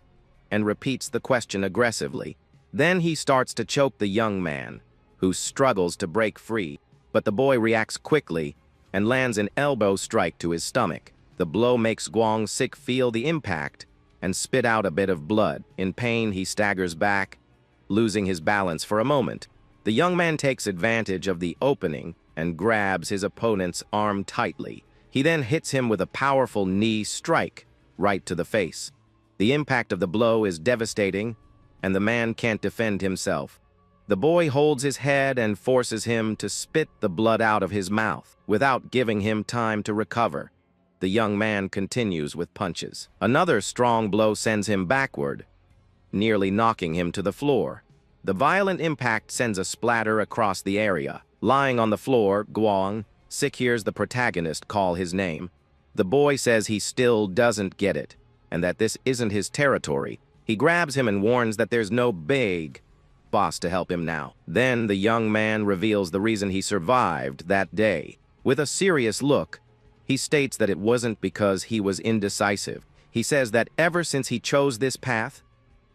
and repeats the question aggressively. Then he starts to choke the young man, who struggles to break free. But the boy reacts quickly and lands an elbow strike to his stomach. The blow makes Gwang-sik feel the impact and spit out a bit of blood. In pain, he staggers back, losing his balance for a moment. The young man takes advantage of the opening and grabs his opponent's arm tightly. He then hits him with a powerful knee strike right to the face. The impact of the blow is devastating, and the man can't defend himself. The boy holds his head and forces him to spit the blood out of his mouth without giving him time to recover. The young man continues with punches. Another strong blow sends him backward, nearly knocking him to the floor. The violent impact sends a splatter across the area. Lying on the floor, Gwang-sik hears the protagonist call his name. The boy says he still doesn't get it, and that this isn't his territory. He grabs him and warns that there's no big boss to help him now. Then the young man reveals the reason he survived that day. With a serious look, he states that it wasn't because he was indecisive. He says that ever since he chose this path,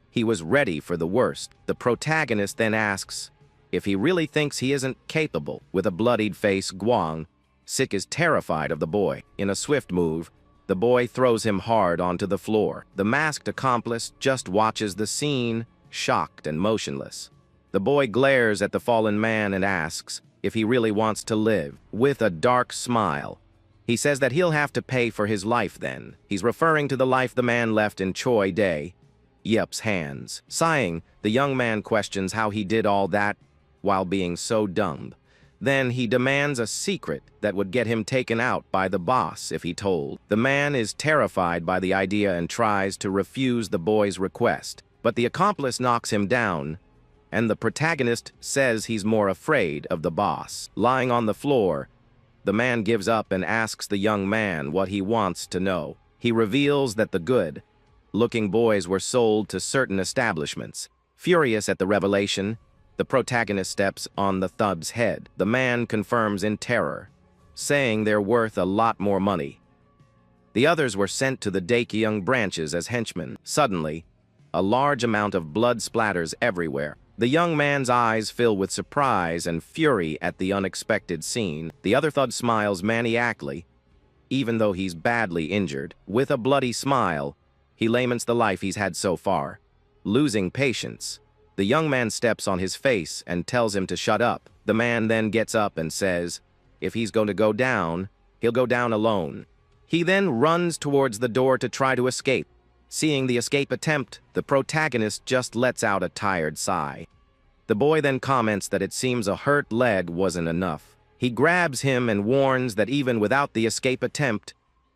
he was ready for the worst. The protagonist then asks if he really thinks he isn't capable. With a bloodied face, Gwang-sik is terrified of the boy. In a swift move, the boy throws him hard onto the floor. The masked accomplice just watches the scene, shocked and motionless. The boy glares at the fallen man and asks if he really wants to live. With a dark smile, he says that he'll have to pay for his life then. He's referring to the life the man left in Choi Dae-yeop's hands. Sighing, the young man questions how he did all that while being so dumb. Then he demands a secret that would get him taken out by the boss if he told. The man is terrified by the idea and tries to refuse the boy's request. But the accomplice knocks him down, and the protagonist says he's more afraid of the boss. Lying on the floor, the man gives up and asks the young man what he wants to know. He reveals that the good-looking boys were sold to certain establishments. Furious at the revelation, the protagonist steps on the thug's head. The man confirms in terror, saying they're worth a lot more money. The others were sent to the Daekyung branches as henchmen. Suddenly, a large amount of blood splatters everywhere. The young man's eyes fill with surprise and fury at the unexpected scene. The other thug smiles maniacally, even though he's badly injured. With a bloody smile, he laments the life he's had so far. Losing patience, the young man steps on his face and tells him to shut up. The man then gets up and says if he's going to go down, he'll go down alone. He then runs towards the door to try to escape. Seeing the escape attempt, the protagonist just lets out a tired sigh. The boy then comments that it seems a hurt leg wasn't enough. He grabs him and warns that even without the escape attempt,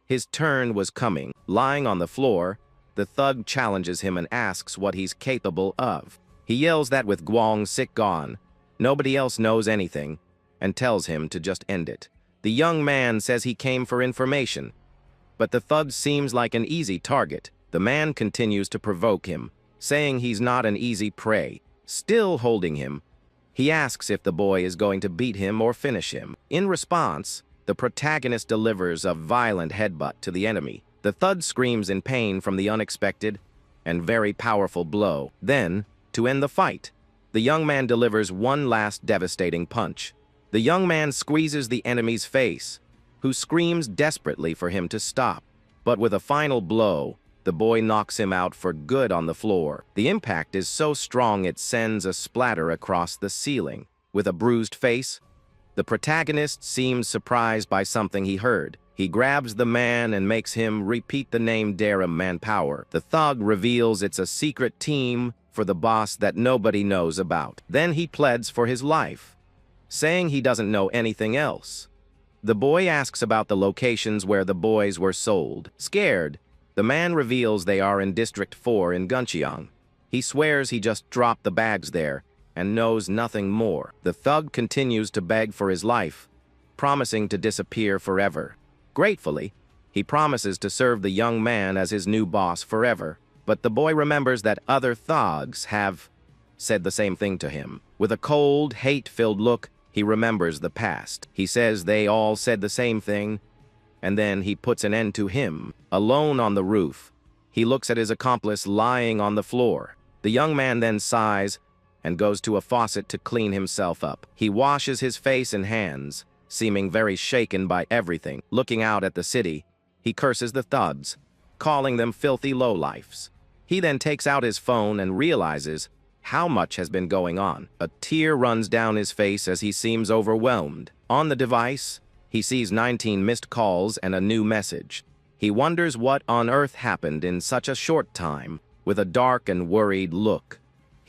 his turn was coming. Lying on the floor, the thug challenges him and asks what he's capable of. He yells that with Guang sick gone, nobody else knows anything, and tells him to just end it. The young man says he came for information, but the thug seems like an easy target. The man continues to provoke him, saying he's not an easy prey. Still holding him, he asks if the boy is going to beat him or finish him. In response, the protagonist delivers a violent headbutt to the enemy. The thug screams in pain from the unexpected and very powerful blow. Then, to end the fight, the young man delivers one last devastating punch. The young man squeezes the enemy's face, who screams desperately for him to stop. But with a final blow, the boy knocks him out for good on the floor. The impact is so strong it sends a splatter across the ceiling. With a bruised face, the protagonist seems surprised by something he heard. He grabs the man and makes him repeat the name Dara Manpower. The thug reveals it's a secret team for the boss that nobody knows about. Then he pleads for his life, saying he doesn't know anything else. The boy asks about the locations where the boys were sold. Scared, the man reveals they are in District 4 in Guncheong. He swears he just dropped the bags there and knows nothing more. The thug continues to beg for his life, promising to disappear forever. Gratefully, he promises to serve the young man as his new boss forever. But the boy remembers that other thugs have said the same thing to him. With a cold, hate-filled look, he remembers the past. He says they all said the same thing, and then he puts an end to him. Alone on the roof, he looks at his accomplice lying on the floor. The young man then sighs and goes to a faucet to clean himself up. He washes his face and hands, seeming very shaken by everything. Looking out at the city, he curses the thugs, calling them filthy lowlifes. He then takes out his phone and realizes how much has been going on. A tear runs down his face as he seems overwhelmed. On the device, he sees 19 missed calls and a new message. He wonders what on earth happened in such a short time. With a dark and worried look,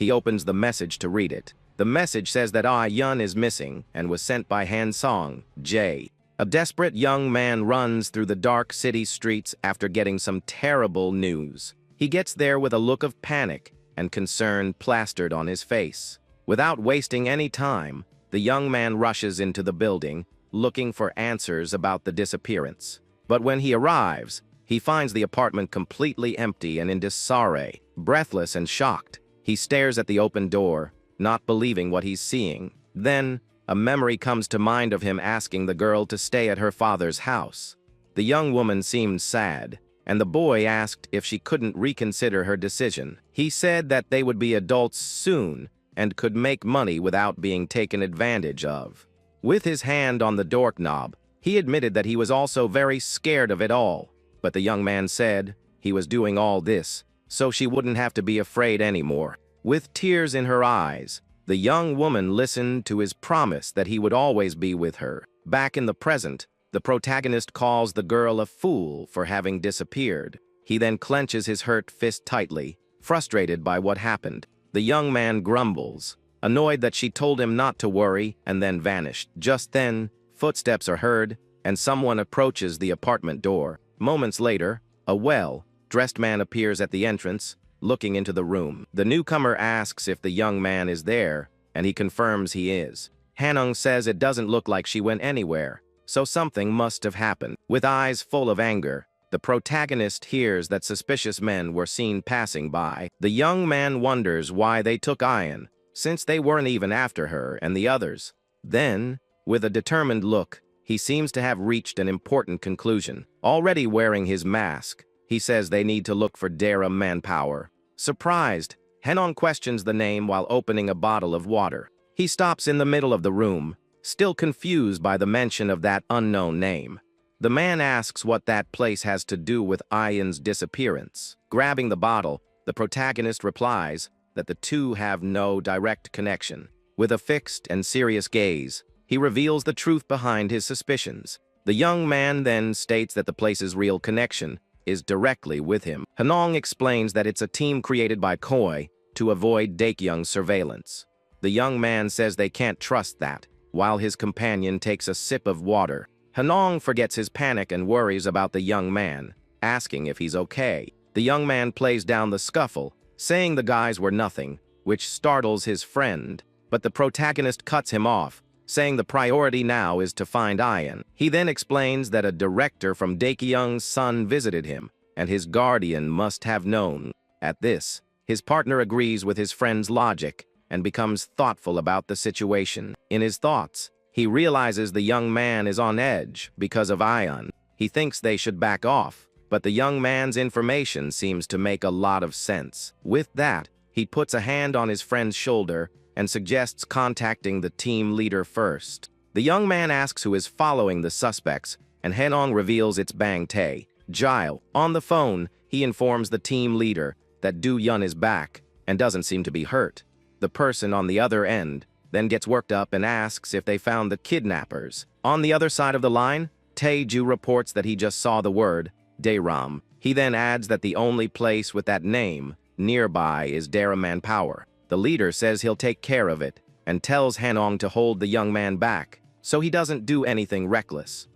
he opens the message to read it. The message says that Yun is missing and was sent by Han Song, J. A desperate young man runs through the dark city streets after getting some terrible news. He gets there with a look of panic and concern plastered on his face. Without wasting any time, the young man rushes into the building, looking for answers about the disappearance. But when he arrives, he finds the apartment completely empty and in disarray. Breathless and shocked, he stares at the open door, not believing what he's seeing. Then, a memory comes to mind of him asking the girl to stay at her father's house. The young woman seemed sad, and the boy asked if she couldn't reconsider her decision. He said that they would be adults soon and could make money without being taken advantage of. With his hand on the doorknob, he admitted that he was also very scared of it all, but the young man said he was doing all this so she wouldn't have to be afraid anymore. With tears in her eyes, the young woman listened to his promise that he would always be with her. Back in the present, the protagonist calls the girl a fool for having disappeared. He then clenches his hurt fist tightly, frustrated by what happened. The young man grumbles, annoyed that she told him not to worry, and then vanished. Just then, footsteps are heard, and someone approaches the apartment door. Moments later, a well-dressed man appears at the entrance, looking into the room. The newcomer asks if the young man is there, and he confirms he is. Hanung says it doesn't look like she went anywhere, so something must have happened. With eyes full of anger, the protagonist hears that suspicious men were seen passing by. The young man wonders why they took Ian, since they weren't even after her and the others. Then, with a determined look, he seems to have reached an important conclusion. Already wearing his mask, he says they need to look for Dara Manpower. Surprised, Henong questions the name while opening a bottle of water. He stops in the middle of the room, still confused by the mention of that unknown name. The man asks what that place has to do with Ian's disappearance. Grabbing the bottle, the protagonist replies that the two have no direct connection. With a fixed and serious gaze, he reveals the truth behind his suspicions. The young man then states that the place's real connection is directly with him. Hanong explains that it's a team created by Koi to avoid Daekyung's surveillance. The young man says they can't trust that, while his companion takes a sip of water. Hanong forgets his panic and worries about the young man, asking if he's okay. The young man plays down the scuffle, saying the guys were nothing, which startles his friend. But the protagonist cuts him off, saying the priority now is to find Ian. He then explains that a director from Daekyung's son visited him, and his guardian must have known. At this, his partner agrees with his friend's logic and becomes thoughtful about the situation. In his thoughts, he realizes the young man is on edge because of Ian. He thinks they should back off, but the young man's information seems to make a lot of sense. With that, he puts a hand on his friend's shoulder and suggests contacting the team leader first. The young man asks who is following the suspects, and Hanong reveals it's Bang Tae. Jile. On the phone, he informs the team leader that Do Yun is back and doesn't seem to be hurt. The person on the other end then gets worked up and asks if they found the kidnappers. On the other side of the line, Tae-ju reports that he just saw the word Daeram. He then adds that the only place with that name nearby is Daeram Power. The leader says he'll take care of it and tells Hanong to hold the young man back so he doesn't do anything reckless.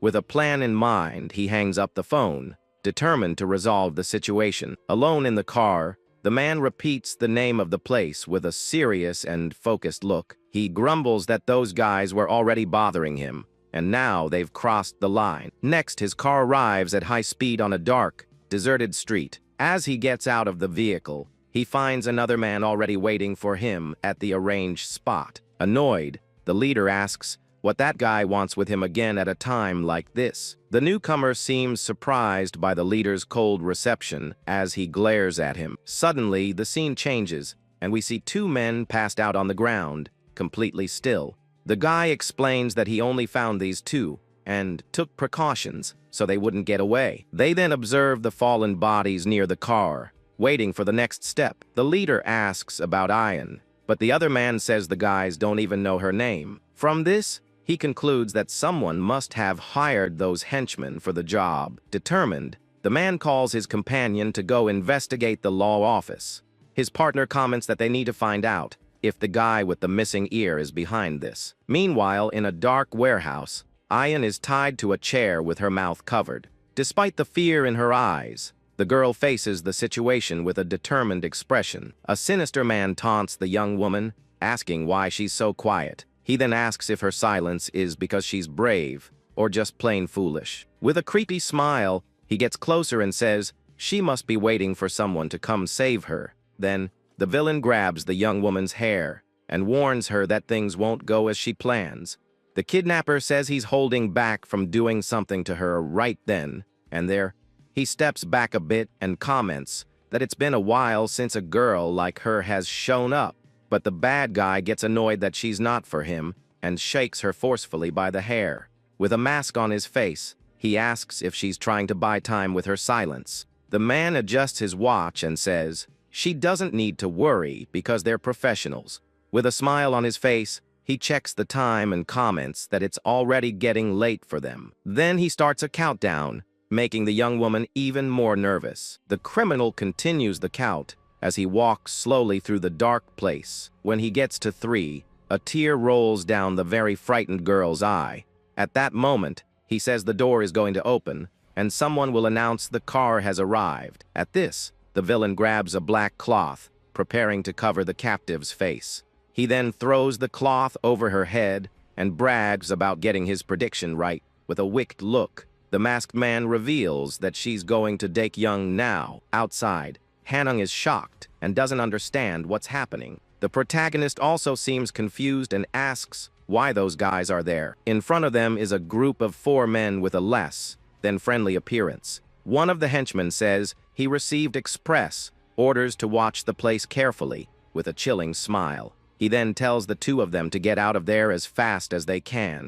With a plan in mind, he hangs up the phone, determined to resolve the situation. Alone in the car, the man repeats the name of the place with a serious and focused look. He grumbles that those guys were already bothering him, and now they've crossed the line. Next, his car arrives at high speed on a dark, deserted street. As he gets out of the vehicle, he finds another man already waiting for him at the arranged spot. Annoyed, the leader asks what that guy wants with him again at a time like this. The newcomer seems surprised by the leader's cold reception as he glares at him. Suddenly, the scene changes, and we see two men passed out on the ground, completely still. The guy explains that he only found these two and took precautions so they wouldn't get away. They then observe the fallen bodies near the car, waiting for the next step. The leader asks about Ian, but the other man says the guys don't even know her name. From this, he concludes that someone must have hired those henchmen for the job. Determined, the man calls his companion to go investigate the law office. His partner comments that they need to find out if the guy with the missing ear is behind this. Meanwhile, in a dark warehouse, Ian is tied to a chair with her mouth covered. Despite the fear in her eyes, the girl faces the situation with a determined expression. A sinister man taunts the young woman, asking why she's so quiet. He then asks if her silence is because she's brave or just plain foolish. With a creepy smile, he gets closer and says she must be waiting for someone to come save her. Then, the villain grabs the young woman's hair and warns her that things won't go as she plans. The kidnapper says he's holding back from doing something to her right then and there. He steps back a bit and comments that it's been a while since a girl like her has shown up. But the bad guy gets annoyed that she's not for him and shakes her forcefully by the hair. With a mask on his face, he asks if she's trying to buy time with her silence. The man adjusts his watch and says she doesn't need to worry because they're professionals. With a smile on his face, he checks the time and comments that it's already getting late for them. Then he starts a countdown, making the young woman even more nervous. The criminal continues the count as he walks slowly through the dark place. When he gets to 3, a tear rolls down the very frightened girl's eye. At that moment, he says the door is going to open, and someone will announce the car has arrived. At this, the villain grabs a black cloth, preparing to cover the captive's face. He then throws the cloth over her head and brags about getting his prediction right. With a wicked look, the masked man reveals that she's going to Daekyung now. Outside, Hanung is shocked and doesn't understand what's happening. The protagonist also seems confused and asks why those guys are there. In front of them is a group of 4 men with a less than friendly appearance. One of the henchmen says he received express orders to watch the place carefully, with a chilling smile. He then tells the 2 of them to get out of there as fast as they can.